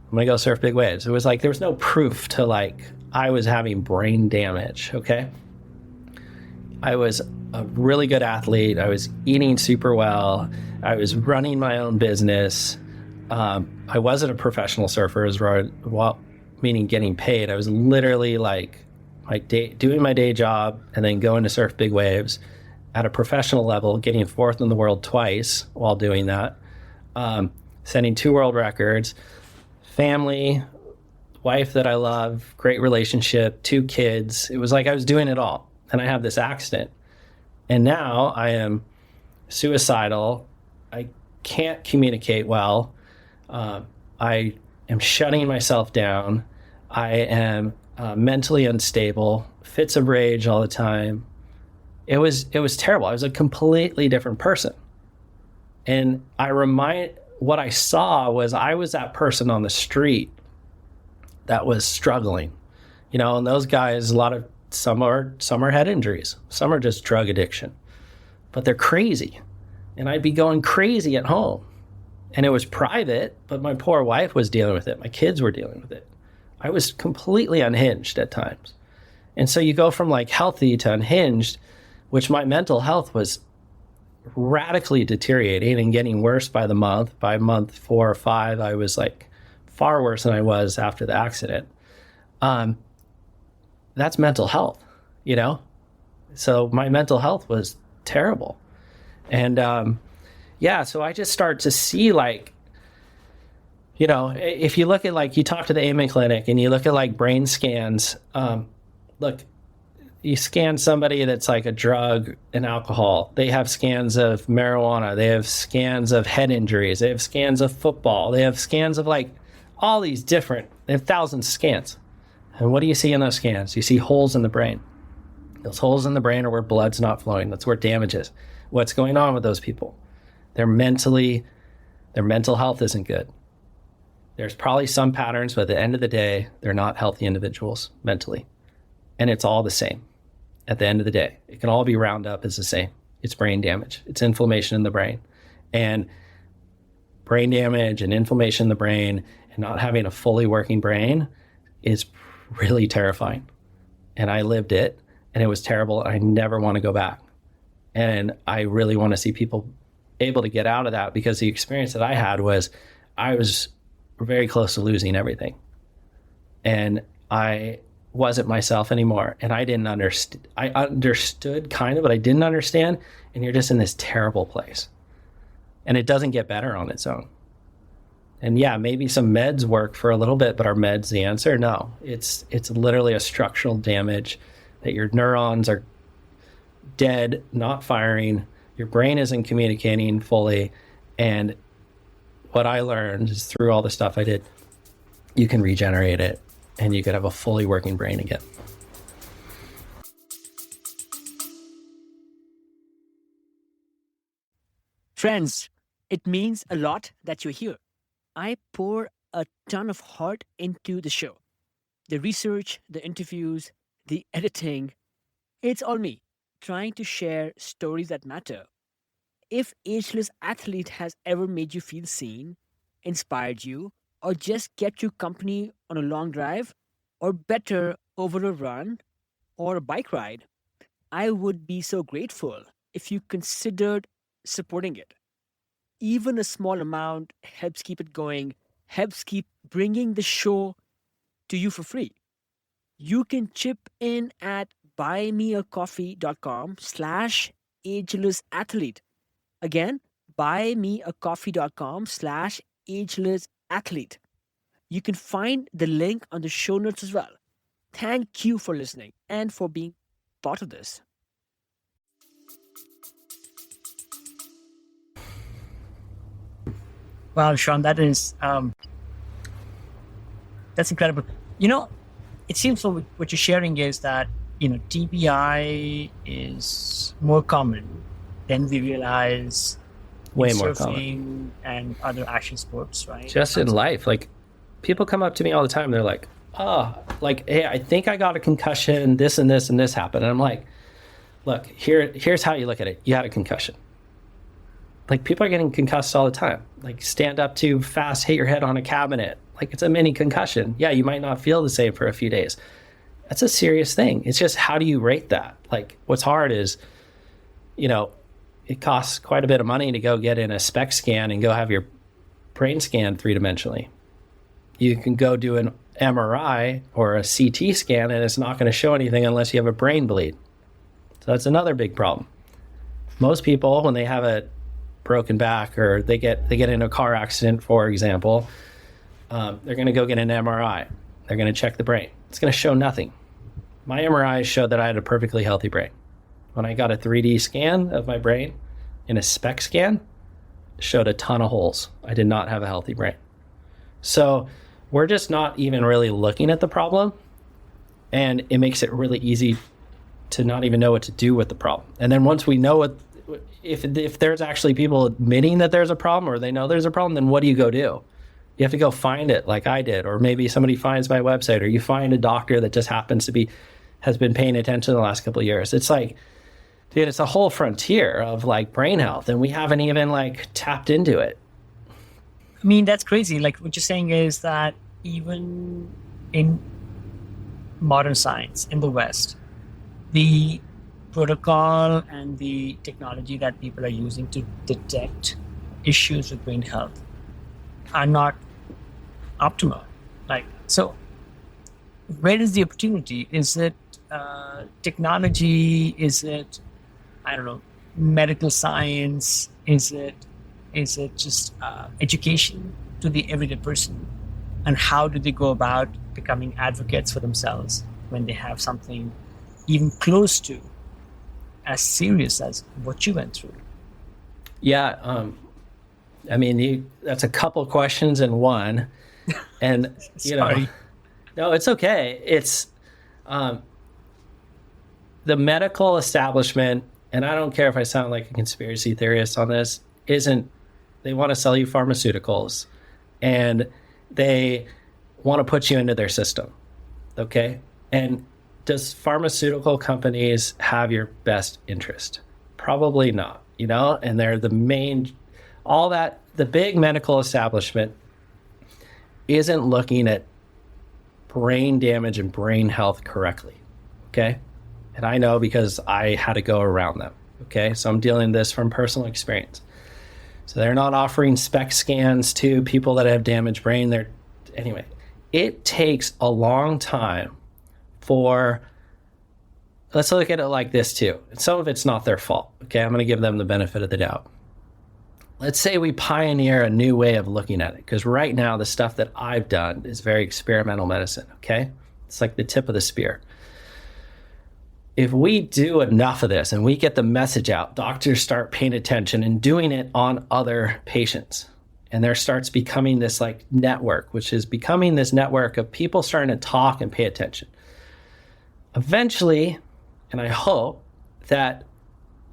I'm going to go surf big waves. It was there was no proof to I was having brain damage, okay? I was a really good athlete. I was eating super well. I was running my own business. I wasn't a professional surfer, meaning getting paid. I was literally doing my day job and then going to surf big waves at a professional level, getting 4th in the world twice while doing that, setting 2 world records, family, wife that I love, great relationship, 2 kids. It was I was doing it all. And I have this accident. And now I am suicidal. I can't communicate well. I am shutting myself down. I am mentally unstable, fits of rage all the time. It was terrible. I was a completely different person. And what I saw was I was that person on the street that was struggling, and those guys, some are head injuries, some are just drug addiction. but they're crazy. And I'd be going crazy at home. And it was private, but my poor wife was dealing with it. My kids were dealing with it. I was completely unhinged at times. And so you go from like healthy to unhinged, which my mental health was radically deteriorating and getting worse by the month. By month 4 or 5, I was like far worse than I was after the accident. That's mental health, you know? So my mental health was terrible. And so I just start to see like, you know, if you look at like, you talk to the Amen Clinic and you look at like brain scans, look, you scan somebody that's like a drug and alcohol. They have scans of marijuana. They have scans of head injuries. They have scans of football. They have scans of like all these different, they have thousands of scans. And what do you see in those scans? You see holes in the brain. Those holes in the brain are where blood's not flowing. That's where damage is. What's going on with those people? Their mental health isn't good. There's probably some patterns, but at the end of the day, they're not healthy individuals mentally. And it's all the same. At the end of the day, it can all be round up as the same. It's brain damage. It's inflammation in the brain. And brain damage and inflammation in the brain and not having a fully working brain is really terrifying. And I lived it, and it was terrible. I never want to go back. And I really want to see people able to get out of that, because the experience that I had was I was very close to losing everything. And I wasn't myself anymore. And I didn't understand. I understood kind of, but I didn't understand. And you're just in this terrible place. And it doesn't get better on its own. And yeah, maybe some meds work for a little bit, but are meds the answer? No. It's literally a structural damage that your neurons are dead, not firing. Your brain isn't communicating fully. And what I learned is through all the stuff I did, you can regenerate it and you could have a fully working brain again. Friends, it means a lot that you're here. I pour a ton of heart into the show. The research, the interviews, the editing. It's all me, trying to share stories that matter. If Ageless Athlete has ever made you feel seen, inspired you, or just kept you company on a long drive, or better, over a run or a bike ride, I would be so grateful if you considered supporting it. Even a small amount helps keep it going, helps keep bringing the show to you for free. You can chip in at buymeacoffee.com/agelessathlete. Again, buymeacoffee.com/agelessathlete. You can find the link on the show notes as well. Thank you for listening and for being part of this. Wow, Shawn, that's incredible. You know, it seems like what you're sharing is that, you know, TBI is more common than we realize. Way in more surfing common. And other action sports, right? Just in life, like people come up to me all the time. They're like, hey, I think I got a concussion. This and this and this happened. And I'm like, look, here's how you look at it. You had a concussion. Like people are getting concussed all the time. Like stand up too fast, hit your head on a cabinet. Like it's a mini concussion. Yeah, you might not feel the same for a few days. That's a serious thing. It's just how do you rate that? Like what's hard is, you know, it costs quite a bit of money to go get in a SPECT scan and go have your brain scanned 3-dimensionally. You can go do an MRI or a CT scan and it's not going to show anything unless you have a brain bleed. So that's another big problem. Most people, when they have a broken back or they get in a car accident, for example, they're going to go get an MRI. They're going to check the brain. It's going to show nothing. My MRI showed that I had a perfectly healthy brain. When I got a 3D scan of my brain in a SPECT scan, it showed a ton of holes. I did not have a healthy brain. So we're just not even really looking at the problem, and it makes it really easy to not even know what to do with the problem. And then once we know what, if there's actually people admitting that there's a problem or they know there's a problem, then what do you go do? You have to go find it like I did, or maybe somebody finds my website, or you find a doctor that just happens to has been paying attention the last couple of years. It's like, Dude, it's a whole frontier of like brain health, and we haven't even like tapped into it. I mean, that's crazy. Like what you're saying is that even in modern science in the West, the protocol and the technology that people are using to detect issues with brain health are not optimal. Like, so where is the opportunity? Is it technology? Is it, I don't know, medical science? Is it just education to the everyday person? And how do they go about becoming advocates for themselves when they have something even close to as serious as what you went through? Yeah, I mean, that's a couple questions in one, and Sorry. no, it's okay. It's the medical establishment, and I don't care if I sound like a conspiracy theorist on this. They want to sell you pharmaceuticals, and they want to put you into their system, okay? And does pharmaceutical companies have your best interest? Probably not, and they're the big medical establishment isn't looking at brain damage and brain health correctly, okay? And I know because I had to go around them, okay? So I'm dealing with this from personal experience. So they're not offering SPECT scans to people that have damaged brain. Anyway, it takes a long time let's look at it like this too. Some of it's not their fault, okay? I'm going to give them the benefit of the doubt. Let's say we pioneer a new way of looking at it, because right now the stuff that I've done is very experimental medicine, okay? It's like the tip of the spear. If we do enough of this and we get the message out, doctors start paying attention and doing it on other patients. And there starts becoming this like network, which is becoming this network of people starting to talk and pay attention. Eventually, and I hope that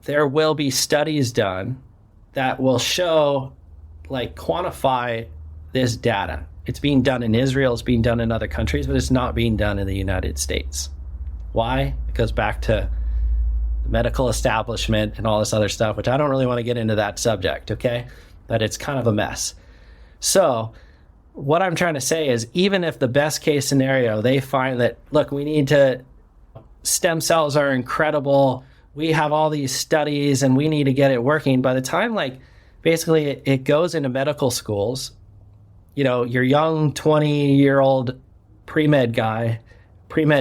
there will be studies done that will show, like, quantify this data. It's being done in Israel, it's being done in other countries, but it's not being done in the United States. Why? It goes back to the medical establishment and all this other stuff, which I don't really want to get into that subject, okay? But it's kind of a mess. So what I'm trying to say is, even if the best case scenario, they find that, look, stem cells are incredible, we have all these studies and we need to get it working. By the time, like, basically it goes into medical schools, your young 20-year-old pre-med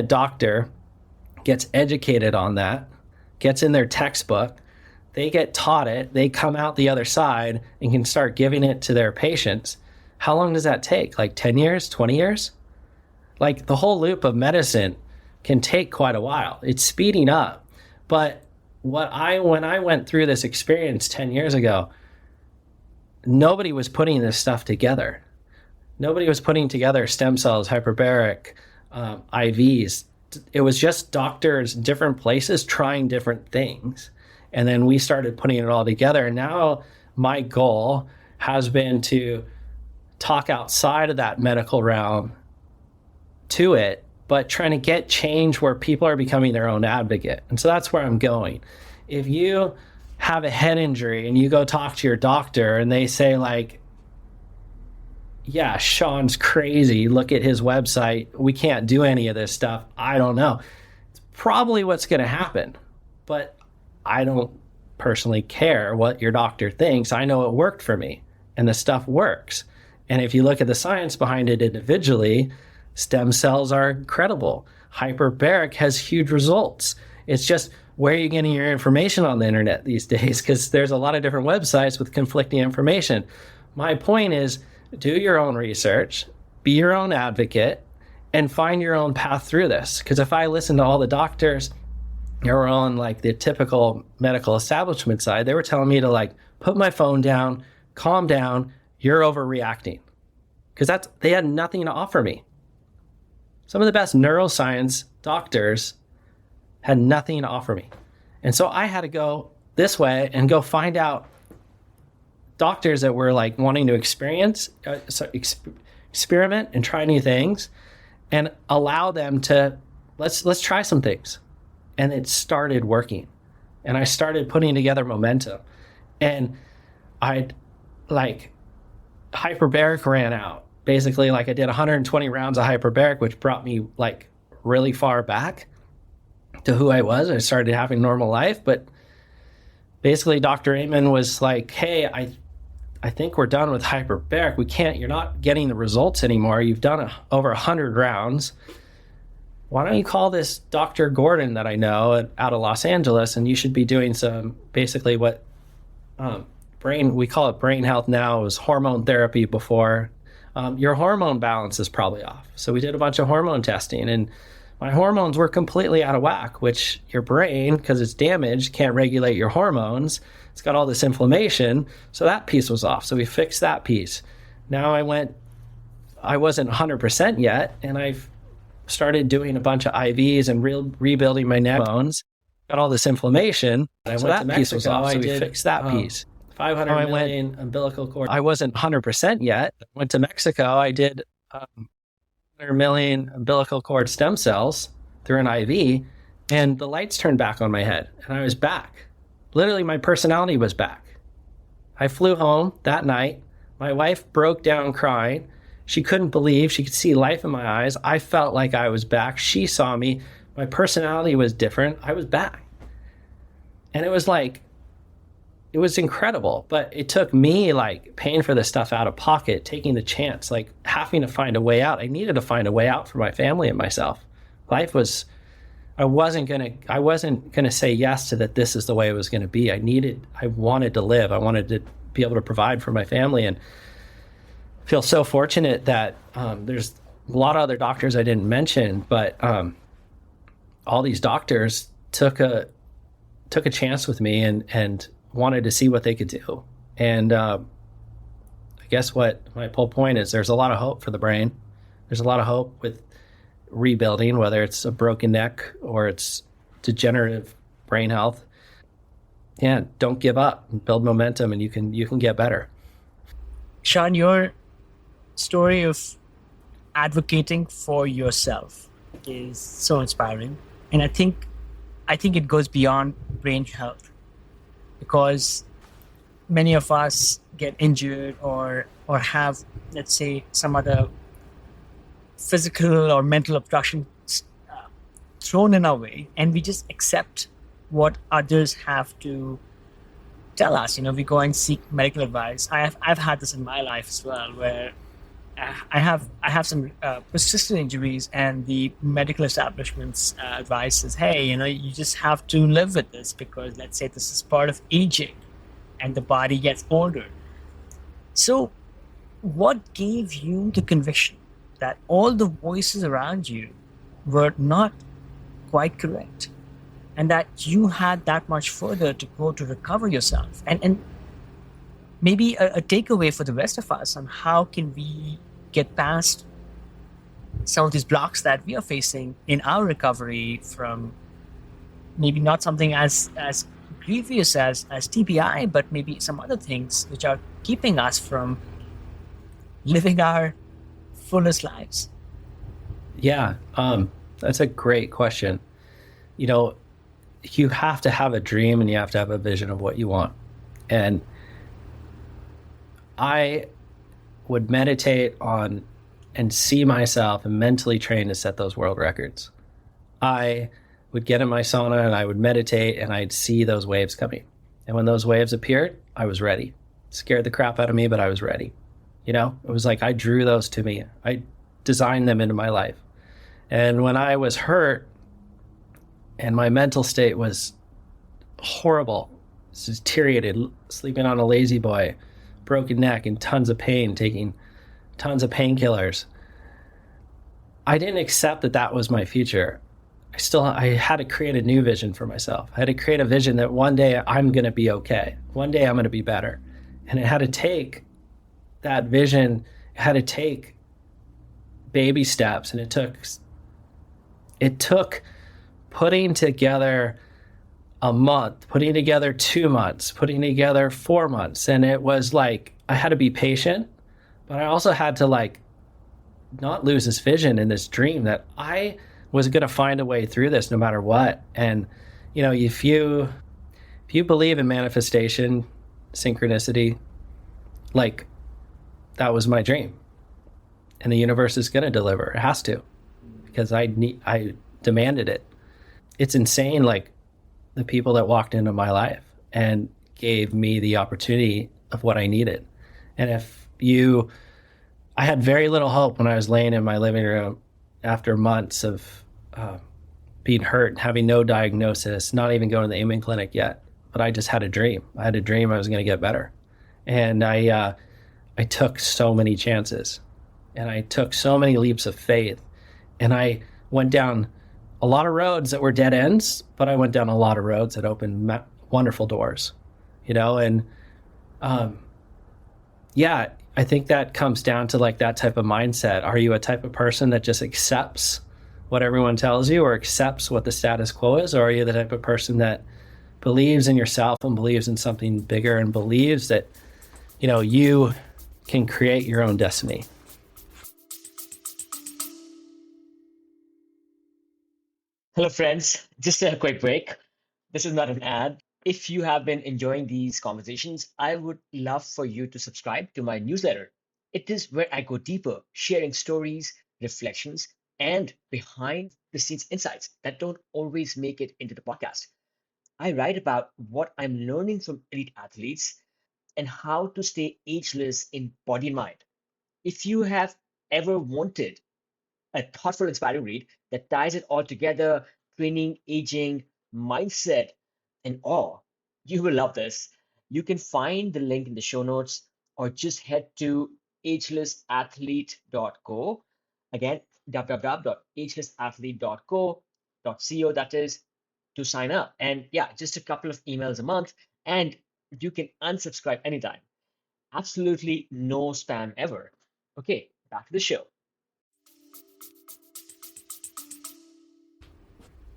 doctor gets educated on that, gets in their textbook, they get taught it, they come out the other side and can start giving it to their patients. How long does that take? Like 10 years, 20 years? Like, the whole loop of medicine can take quite a while. It's speeding up. But when I went through this experience 10 years ago, nobody was putting this stuff together. Nobody was putting together stem cells, hyperbaric, IVs. It was just doctors in different places trying different things. And then we started putting it all together. And now my goal has been to talk outside of that medical realm to it, but trying to get change where people are becoming their own advocate. And so that's where I'm going. If you have a head injury and you go talk to your doctor and they say, like, yeah, Shawn's crazy, look at his website, we can't do any of this stuff, I don't know. It's probably what's going to happen. But I don't personally care what your doctor thinks. I know it worked for me, and the stuff works. And if you look at the science behind it individually, stem cells are incredible. Hyperbaric has huge results. It's just, where are you getting your information on the internet these days? Because there's a lot of different websites with conflicting information. My point is, do your own research, be your own advocate, and find your own path through this. Because if I listen to all the doctors who are on, like, the typical medical establishment side, they were telling me to, like, put my phone down, calm down, you're overreacting. Because they had nothing to offer me. Some of the best neuroscience doctors had nothing to offer me. And so I had to go this way and go find out doctors that were, like, wanting to experiment and try new things, and allow them to, let's try some things. And it started working. And I started putting together momentum. And I'd like hyperbaric ran out. Basically, like I did 120 rounds of hyperbaric, which brought me like really far back to who I was. I started having normal life. But basically, Dr. Amen was like, hey, I think we're done with hyperbaric. You're not getting the results anymore. You've done over 100 rounds. Why don't you call this Dr. Gordon that I know out of Los Angeles, and you should be doing some, basically what we call it brain health now. It was hormone therapy before. Your hormone balance is probably off. So we did a bunch of hormone testing, and my hormones were completely out of whack, which your brain, because it's damaged, can't regulate your hormones. It's got all this inflammation. So that piece was off. So we fixed that piece. Now I wasn't 100% yet, and I've started doing a bunch of IVs and rebuilding my neck bones. Got all this inflammation. So that piece was off. So we fixed that piece. 500 million umbilical cord. I wasn't 100% yet. I went to Mexico. I did 100 million umbilical cord stem cells through an IV, and the lights turned back on my head, and I was back. Literally, my personality was back. I flew home that night. My wife broke down crying. She couldn't believe. She could see life in my eyes. I felt like I was back. She saw me. My personality was different. I was back. And it was incredible. But it took me like paying for this stuff out of pocket, taking the chance, like having to find a way out. I needed to find a way out for my family and myself. I wasn't gonna say yes to that. This is the way it was gonna be. I wanted to live. I wanted to be able to provide for my family, and feel so fortunate that there's a lot of other doctors I didn't mention, but all these doctors took a chance with me and wanted to see what they could do. And I guess what my whole point is, there's a lot of hope for the brain. There's a lot of hope with rebuilding, whether it's a broken neck or it's degenerative brain health. Yeah, don't give up. Build momentum, and you can get better. Shawn, your story of advocating for yourself is so inspiring, and I think it goes beyond brain health, because many of us get injured or have, let's say, some other physical or mental obstruction thrown in our way, and we just accept what others have to tell us. We go and seek medical advice. I've had this in my life as well, where I have some persistent injuries, and the medical establishment's advice is, hey, you just have to live with this, because let's say this is part of aging and the body gets older. So what gave you the conviction that all the voices around you were not quite correct, and that you had that much further to go to recover yourself? And maybe a takeaway for the rest of us on how can we get past some of these blocks that we are facing in our recovery from maybe not something as grievous as TBI, but maybe some other things which are keeping us from living our fullest lives. Yeah, that's a great question. You have to have a dream, and you have to have a vision of what you want. And I would meditate on and see myself and mentally train to set those world records. I would get in my sauna and I would meditate, and I'd see those waves coming. And when those waves appeared, I was ready. Scared the crap out of me, but I was ready. It was like I drew those to me. I designed them into my life. And when I was hurt and my mental state was horrible, deteriorated, sleeping on a lazy boy, broken neck, and tons of pain, taking tons of painkillers, I didn't accept that was my future. I had to create a new vision for myself. I had to create a vision that one day I'm going to be okay. One day I'm going to be better. And it had to take that vision, it had to take baby steps. And it took putting together a month, putting together 2 months, putting together 4 months. And it was like, I had to be patient, but I also had to not lose this vision and this dream that I was going to find a way through this no matter what. And, if you if you believe in manifestation, synchronicity, like that was my dream. And the universe is going to deliver. It has to, because I demanded it. It's insane, like the people that walked into my life and gave me the opportunity of what I needed. And I had very little hope when I was laying in my living room after months of being hurt, having no diagnosis, not even going to the aiming clinic yet. But I just had a dream. I had a dream I was going to get better. And I took so many chances, and I took so many leaps of faith, and I went down a lot of roads that were dead ends, but I went down a lot of roads that opened wonderful doors, and yeah, I think that comes down to like that type of mindset. Are you a type of person that just accepts what everyone tells you or accepts what the status quo is? Or are you the type of person that believes in yourself and believes in something bigger and believes that, you can create your own destiny? Hello, friends. Just a quick break. This is not an ad. If you have been enjoying these conversations, I would love for you to subscribe to my newsletter. It is where I go deeper, sharing stories, reflections, and behind the scenes insights that don't always make it into the podcast. I write about what I'm learning from elite athletes and how to stay ageless in body and mind. If you have ever wanted a thoughtful, inspiring read that ties it all together, training, aging, mindset, and all, you will love this. You can find the link in the show notes or just head to agelessathlete.co. Again, www.agelessathlete.co, that is, to sign up. And yeah, just a couple of emails a month, and you can unsubscribe anytime. Absolutely no spam ever. Okay, back to the show.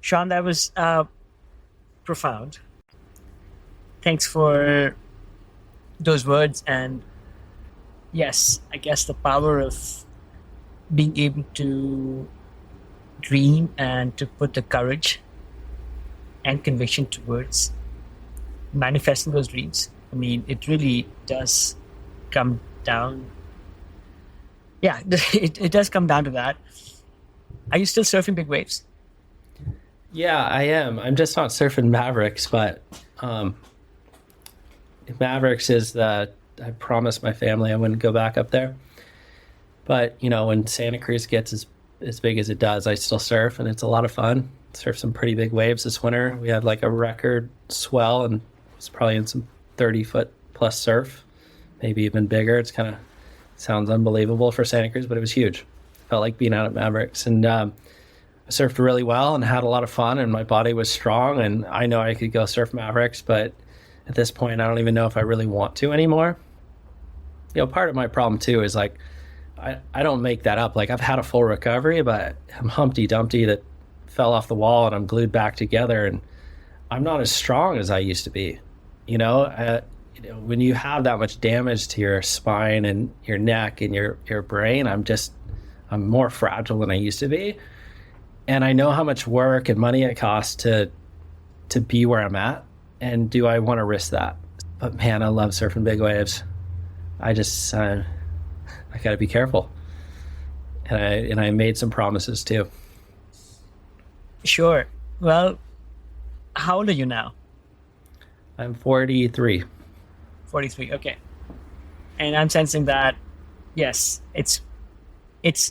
Shawn, that was profound. Thanks for those words. And yes, I guess the power of being able to dream and to put the courage and conviction towards manifesting those dreams. I mean, it really does come down. Yeah, it does come down to that. Are you still surfing big waves? Yeah, I am. I'm just not surfing Mavericks, but Mavericks is I promised my family I wouldn't go back up there. But, when Santa Cruz gets as big as it does, I still surf, and it's a lot of fun. Surf some pretty big waves this winter. We had like a record swell, and it's probably in some 30-foot plus surf, maybe even bigger. It's kind of sounds unbelievable for Santa Cruz, but it was huge. Felt like being out at Mavericks. And I surfed really well and had a lot of fun, and my body was strong, and I know I could go surf Mavericks, but at this point, I don't even know if I really want to anymore. Part of my problem too is like, I don't make that up. Like, I've had a full recovery, but I'm Humpty Dumpty that fell off the wall and I'm glued back together, and I'm not as strong as I used to be. When you have that much damage to your spine and your neck and your brain, I'm more fragile than I used to be. And I know how much work and money it costs to be where I'm at. And do I want to risk that? But man, I love surfing big waves. I got to be careful. And I made some promises too. Sure. Well, how old are you now? I'm 43. 43. Okay. And I'm sensing that, yes, it's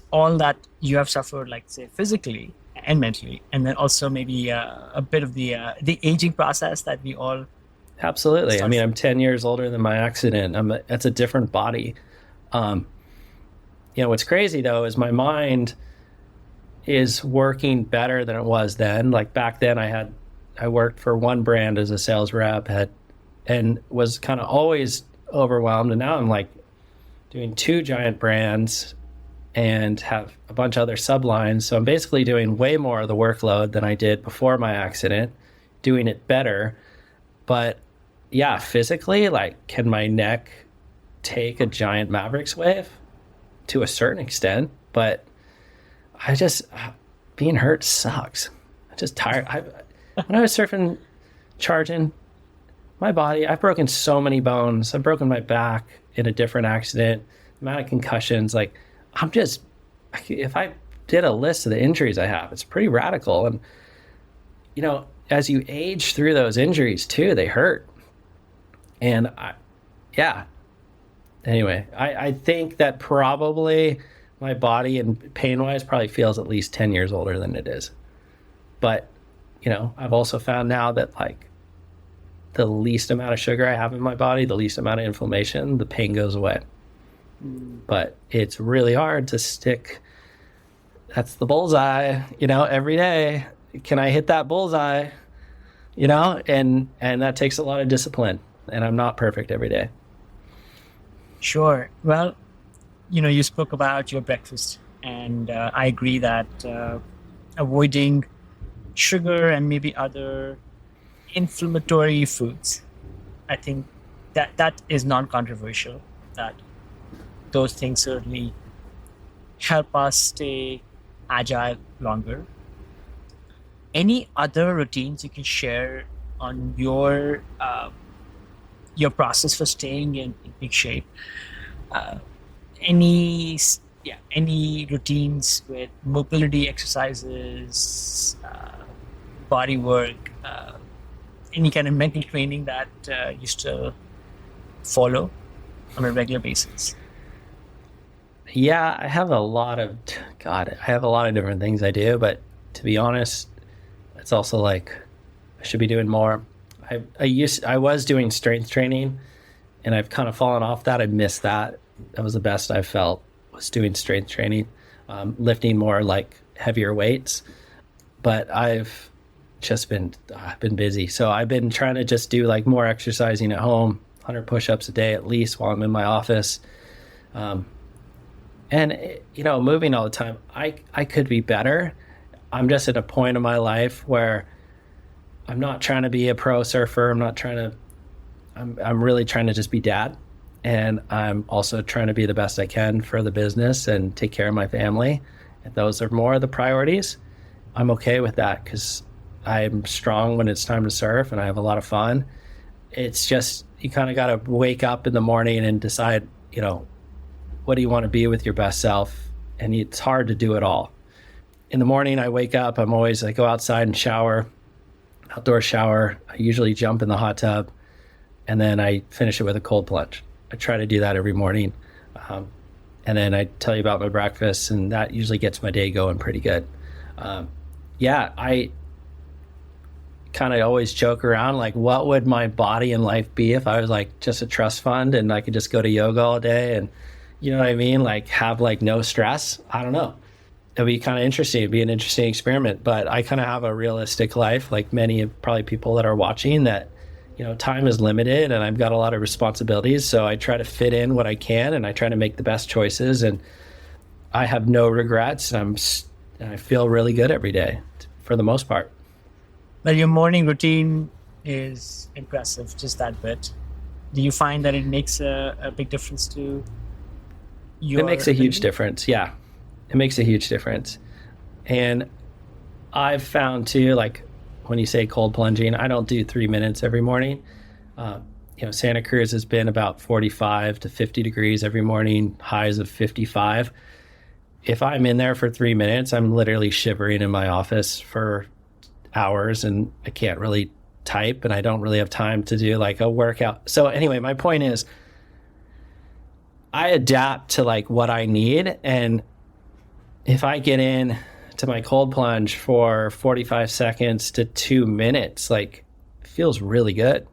all that you have suffered, like say physically and mentally, and then also maybe a bit of the aging process that we all. Absolutely. I mean, I'm 10 years older than my accident. That's a different body. What's crazy though is my mind is working better than it was then. Like back then, I worked for one brand as a sales rep, and was kind of always overwhelmed. And now I'm like doing two giant brands and have a bunch of other sublines. So I'm basically doing way more of the workload than I did before my accident, doing it better. But yeah, physically, like, can my neck take a giant Mavericks wave? To a certain extent, but being hurt sucks. I'm just tired. When I was surfing, charging, my body, I've broken so many bones. I've broken my back in a different accident, the amount of concussions. Like, if I did a list of the injuries I have, it's pretty radical. And, as you age through those injuries too, they hurt. And anyway, I think that probably my body and pain-wise probably feels at least 10 years older than it is. But, I've also found now that like the least amount of sugar I have in my body, the least amount of inflammation, the pain goes away. But it's really hard to stick. That's the bullseye, every day. Can I hit that bullseye? And that takes a lot of discipline, and I'm not perfect every day. Sure. Well, you spoke about your breakfast, and I agree that avoiding sugar and maybe other inflammatory foods, I think that is non-controversial, that those things certainly help us stay agile longer. Any other routines you can share on your process for staying in big shape? Any routines with mobility exercises, body work, any kind of mental training that you still follow on a regular basis? Yeah, I have a lot of different things I do, but to be honest, it's also like I should be doing more. I was doing strength training, and I've kind of fallen off that. I missed that. That was the best I felt, was doing strength training, lifting more like heavier weights. But I've been busy. So I've been trying to just do like more exercising at home, 100 push-ups a day at least while I'm in my office. Moving all the time. I could be better. I'm just at a point in my life where I'm not trying to be a pro surfer. I'm really trying to just be dad. And I'm also trying to be the best I can for the business and take care of my family. If those are more of the priorities, I'm okay with that because I'm strong when it's time to surf and I have a lot of fun. It's just, you kind of got to wake up in the morning and decide, what do you want to be with your best self? And it's hard to do it all. In the morning, I wake up, I go outside and shower, outdoor shower. I usually jump in the hot tub, and then I finish it with a cold plunge. I try to do that every morning. And then I tell you about my breakfast, and that usually gets my day going pretty good. I kind of always joke around, like, what would my body and life be if I was like just a trust fund and I could just go to yoga all day and, you know what I mean? Like have like no stress. I don't know. It'd be kind of interesting. It'd be an interesting experiment, but I kind of have a realistic life, like many of probably people that are watching, that, time is limited and I've got a lot of responsibilities. So I try to fit in what I can and I try to make the best choices, and I have no regrets. And I feel really good every day for the most part. Well, your morning routine is impressive, just that bit. Do you find that it makes a big difference to your... It makes a huge difference, yeah. It makes a huge difference. And I've found too, like when you say cold plunging, I don't do 3 minutes every morning. Santa Cruz has been about 45 to 50 degrees every morning, highs of 55. If I'm in there for 3 minutes, I'm literally shivering in my office for hours and I can't really type and I don't really have time to do like a workout. So anyway, my point is I adapt to like what I need, and if I get in to my cold plunge for 45 seconds to 2 minutes, like it feels really good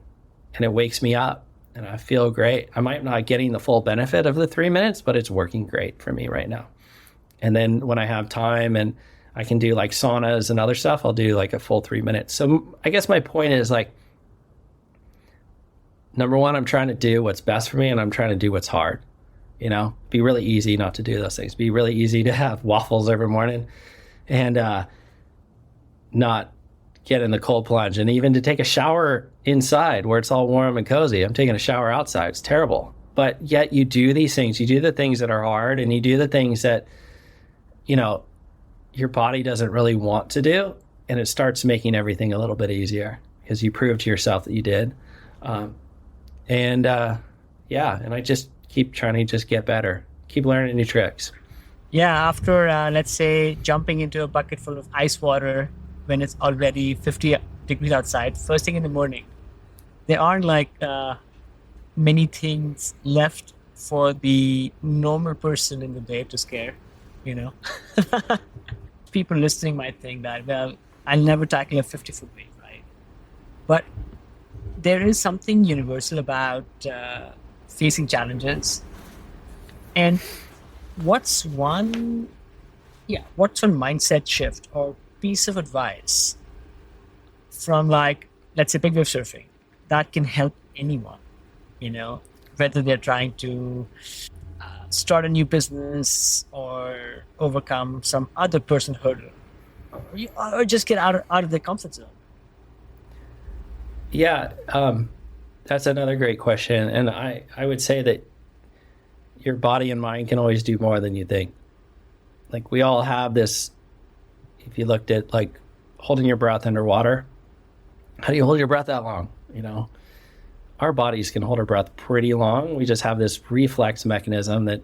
and it wakes me up and I feel great. I might not getting the full benefit of the 3 minutes, but it's working great for me right now. And then when I have time and I can do like saunas and other stuff, I'll do like a full 3 minutes. So I guess my point is like, number one, I'm trying to do what's best for me and I'm trying to do what's hard. Be really easy not to do those things. Be really easy to have waffles every morning and not get in the cold plunge, and even to take a shower inside where it's all warm and cozy. I'm taking a shower outside. It's terrible. But yet you do these things. You do the things that are hard, and you do the things that, your body doesn't really want to do, and it starts making everything a little bit easier because you prove to yourself that you did. And yeah, and I just keep trying to just get better, keep learning new tricks. Yeah, after let's say jumping into a bucket full of ice water when it's already 50 degrees outside, first thing in the morning, there aren't like many things left for the normal person in the day to scare, you know. People listening might think that, well, I'll never tackle a 50-foot wave, right? But there is something universal about facing challenges. And what's one, what's one mindset shift or piece of advice from, like, let's say, big wave surfing that can help anyone, you know, whether they're trying to start a new business or overcome some other personal hurdle, or just get out of their comfort zone? Yeah, that's another great question. And I would say that your body and mind can always do more than you think. Like, we all have this, if you looked at like holding your breath underwater, how do you hold your breath that long? You know, our bodies can hold our breath pretty long. We just have this reflex mechanism that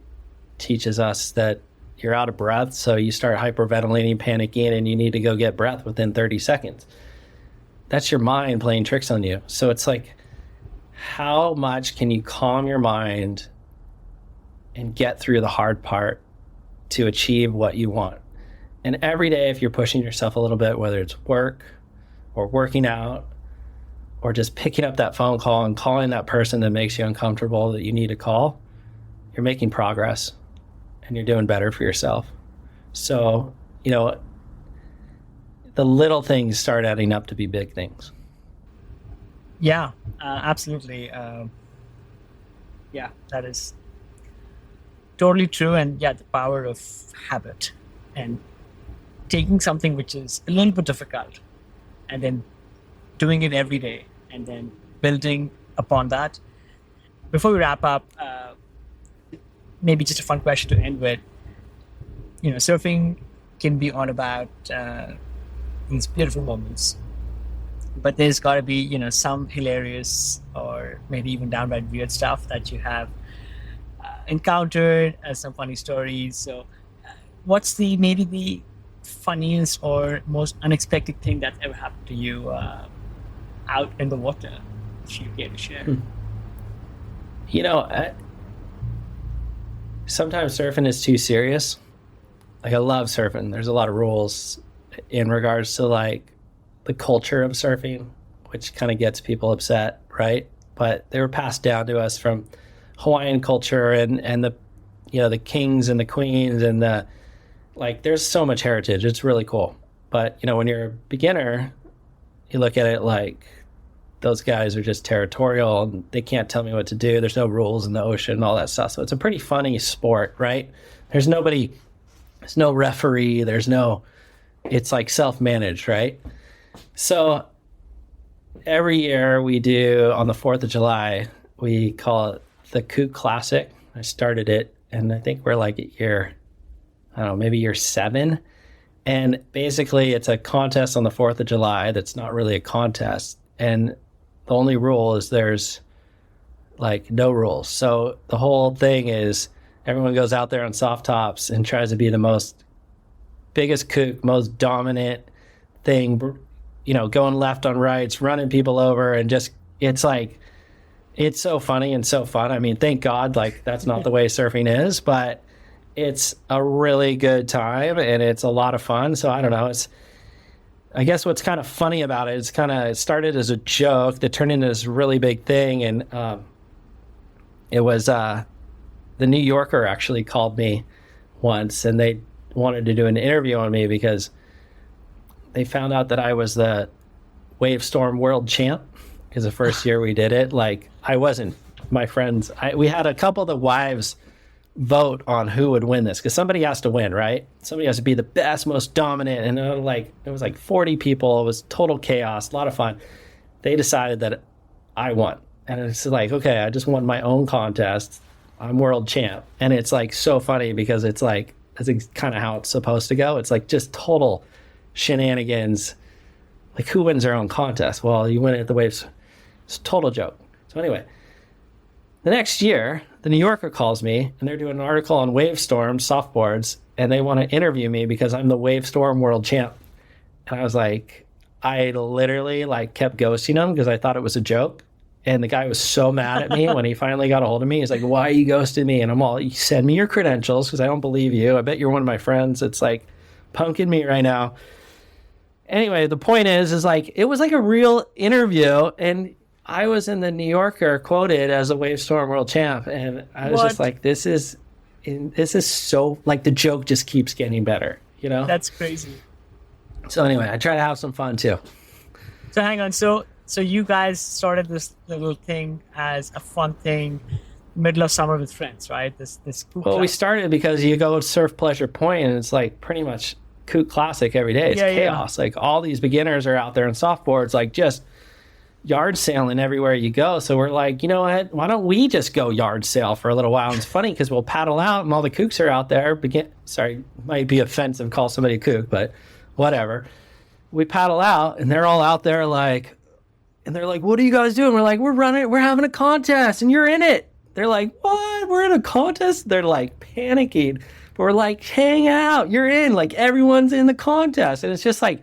teaches us that you're out of breath. So you start hyperventilating, panicking, and you need to go get breath within 30 seconds. That's your mind playing tricks on you. So it's like, how much can you calm your mind and get through the hard part to achieve what you want? And every day, if you're pushing yourself a little bit, whether it's work or working out or just picking up that phone call and calling that person that makes you uncomfortable that you need to call, you're making progress and you're doing better for yourself. So, you know, the little things start adding up to be big things. Yeah, absolutely. Yeah, that is totally true. And yeah, the power of habit and taking something which is a little bit difficult and then doing it every day and then building upon that. Before we wrap up, maybe just a fun question to end with. You know, surfing can be all about these beautiful moments, but there's got to be, you know, some hilarious or maybe even downright weird stuff that you have encountered, some funny stories. So what's maybe the funniest or most unexpected thing that ever happened to you out in the water, if you care to share? You know, sometimes surfing is too serious. Like, I love surfing. There's a lot of rules in regards to like the culture of surfing, which kind of gets people upset, right? But they were passed down to us from Hawaiian culture and the, you know, the kings and the queens and the, like, there's so much heritage. It's really cool. But, you know, when you're a beginner, you look at it like those guys are just territorial and they can't tell me what to do. There's no rules in the ocean and all that stuff. So it's a pretty funny sport, right? There's no referee. It's like self-managed, right? So every year we do, on the 4th of July, we call it the Kook Classic. I started it, and I think we're like at maybe year 7. And basically it's a contest on the 4th of July that's not really a contest. And the only rule is there's like no rules. So the whole thing is everyone goes out there on soft tops and tries to be the biggest kook, most dominant thing, you know, going left on rights, running people over, and just, it's like, it's so funny and so fun. I mean, thank God, like, that's not the way surfing is, but it's a really good time and it's a lot of fun. So I don't know. I guess what's kind of funny about it is it started as a joke that turned into this really big thing. And it was the New Yorker actually called me once and they wanted to do an interview on me because they found out that I was the wave storm world champ. Because the first year we did it, like, I wasn't. My friends, we had a couple of the wives vote on who would win this, because somebody has to win, right? Somebody has to be the best, most dominant, and it was like 40 people. It was total chaos, a lot of fun. They decided that I won, and it's like, okay, I just won my own contest. I'm world champ, and it's like so funny because it's like, that's kind of how it's supposed to go. It's like just total shenanigans. Like, who wins their own contest? Well, you win it at the waves. It's a total joke. So anyway, the next year, the New Yorker calls me, and they're doing an article on Wavestorm softboards, and they want to interview me because I'm the Wavestorm world champ. And I was like, I literally like kept ghosting him because I thought it was a joke. And the guy was so mad at me when he finally got a hold of me. He's like, why are you ghosting me? And I'm all, you send me your credentials because I don't believe you. I bet you're one of my friends. It's like punking me right now. Anyway, the point is like, it was like a real interview. And I was in the New Yorker quoted as a Wavestorm world champ. And I was just like, this is so, like, the joke just keeps getting better, you know? That's crazy. So anyway, I try to have some fun too. So hang on. So you guys started this little thing as a fun thing, middle of summer with friends, right? This kook Well, we class. started because you go surf Pleasure Point and it's like pretty much kook classic every day. It's chaos. Like all these beginners are out there on softboards, like just yard sailing everywhere you go. So we're like, you know what? Why don't we just go yard sail for a little while? And it's funny because we'll paddle out and all the kooks are out there. Sorry, might be offensive to call somebody a kook, but whatever. We paddle out and they're all out there like, and they're like, what are you guys doing? We're like, we're having a contest and you're in it. They're like, what? We're in a contest? They're like panicking. But we're like, hang out, you're in. Like everyone's in the contest. And it's just like,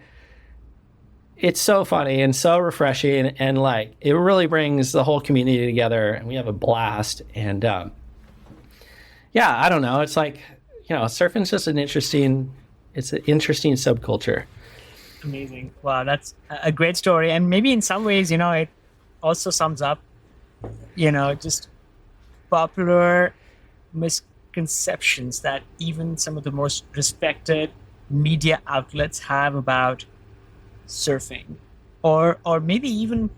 it's so funny and so refreshing. And like, it really brings the whole community together and we have a blast. And yeah, I don't know. It's like, you know, surfing's just it's an interesting subculture. Amazing. Wow, that's a great story. And maybe in some ways, you know, it also sums up, you know, just popular misconceptions that even some of the most respected media outlets have about surfing, or maybe even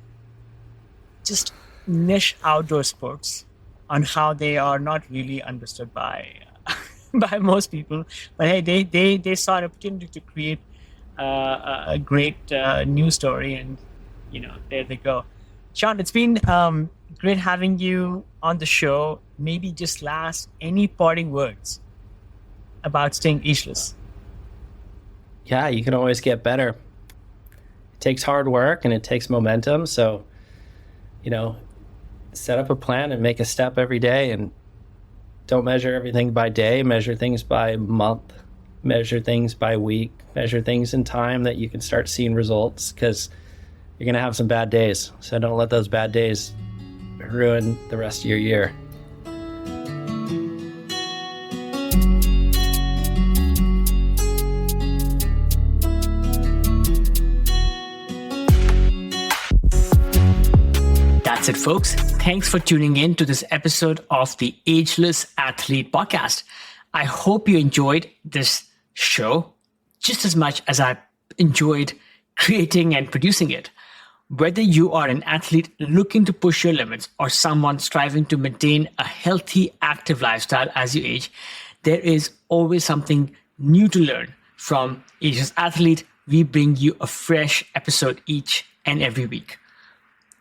just niche outdoor sports, on how they are not really understood by by most people. But hey, they saw an opportunity to create a great news story, and you know, there they go. Shawn, it's been great having you on the show. Maybe just any parting words about staying ageless? Yeah, you can always get better. It takes hard work and it takes momentum. So, you know, set up a plan and make a step every day, and don't measure everything by day, measure things by month, measure things by week, measure things in time that you can start seeing results, because you're going to have some bad days. So don't let those bad days ruin the rest of your year. That's it, folks. Thanks for tuning in to this episode of the Ageless Athlete Podcast. I hope you enjoyed this show just as much as I enjoyed creating and producing it. Whether you are an athlete looking to push your limits or someone striving to maintain a healthy, active lifestyle as you age, there is always something new to learn. From Ageless Athlete, we bring you a fresh episode each and every week.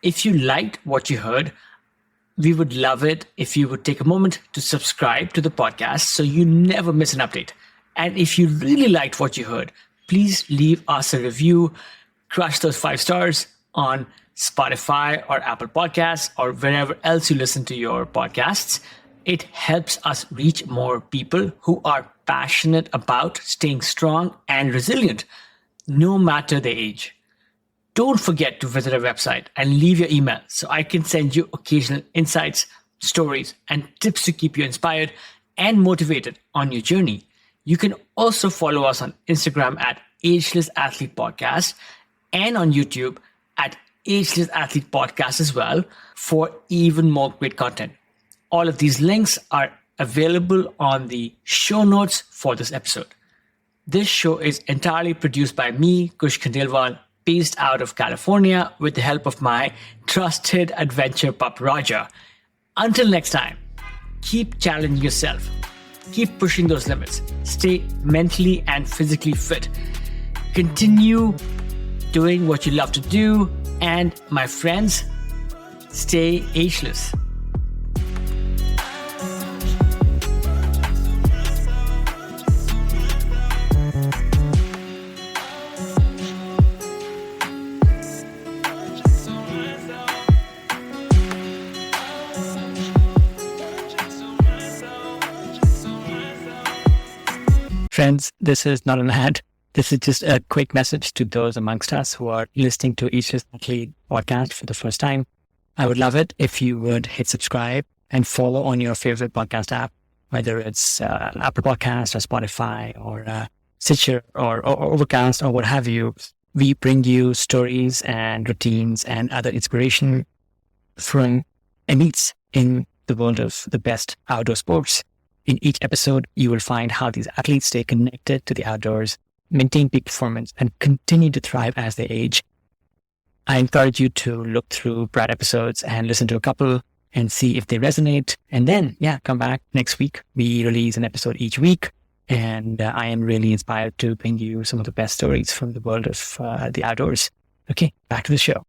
If you liked what you heard, we would love it if you would take a moment to subscribe to the podcast so you never miss an update. And if you really liked what you heard, please leave us a review, crush those 5 stars on Spotify or Apple Podcasts or wherever else you listen to your podcasts. It helps us reach more people who are passionate about staying strong and resilient, no matter their age. Don't forget to visit our website and leave your email so I can send you occasional insights, stories, and tips to keep you inspired and motivated on your journey. You can also follow us on Instagram at Ageless Athlete Podcast and on YouTube at Ageless Athlete Podcast as well for even more great content. All of these links are available on the show notes for this episode. This show is entirely produced by me, Kush Khandelwal, based out of California with the help of my trusted adventure pup, Roger. Until next time, keep challenging yourself. Keep pushing those limits. Stay mentally and physically fit. Continue doing what you love to do. And my friends, stay ageless. Friends, this is not an ad. This is just a quick message to those amongst us who are listening to Ageless Athlete podcast for the first time. I would love it if you would hit subscribe and follow on your favorite podcast app, whether it's Apple Podcasts or Spotify or Stitcher or Overcast or what have you. We bring you stories and routines and other inspiration from elites in the world of the best outdoor sports. In each episode, you will find how these athletes stay connected to the outdoors, maintain peak performance, and continue to thrive as they age. I encourage you to look through prior episodes and listen to a couple and see if they resonate. And then, come back next week. We release an episode each week. And I am really inspired to bring you some of the best stories from the world of the outdoors. Okay, back to the show.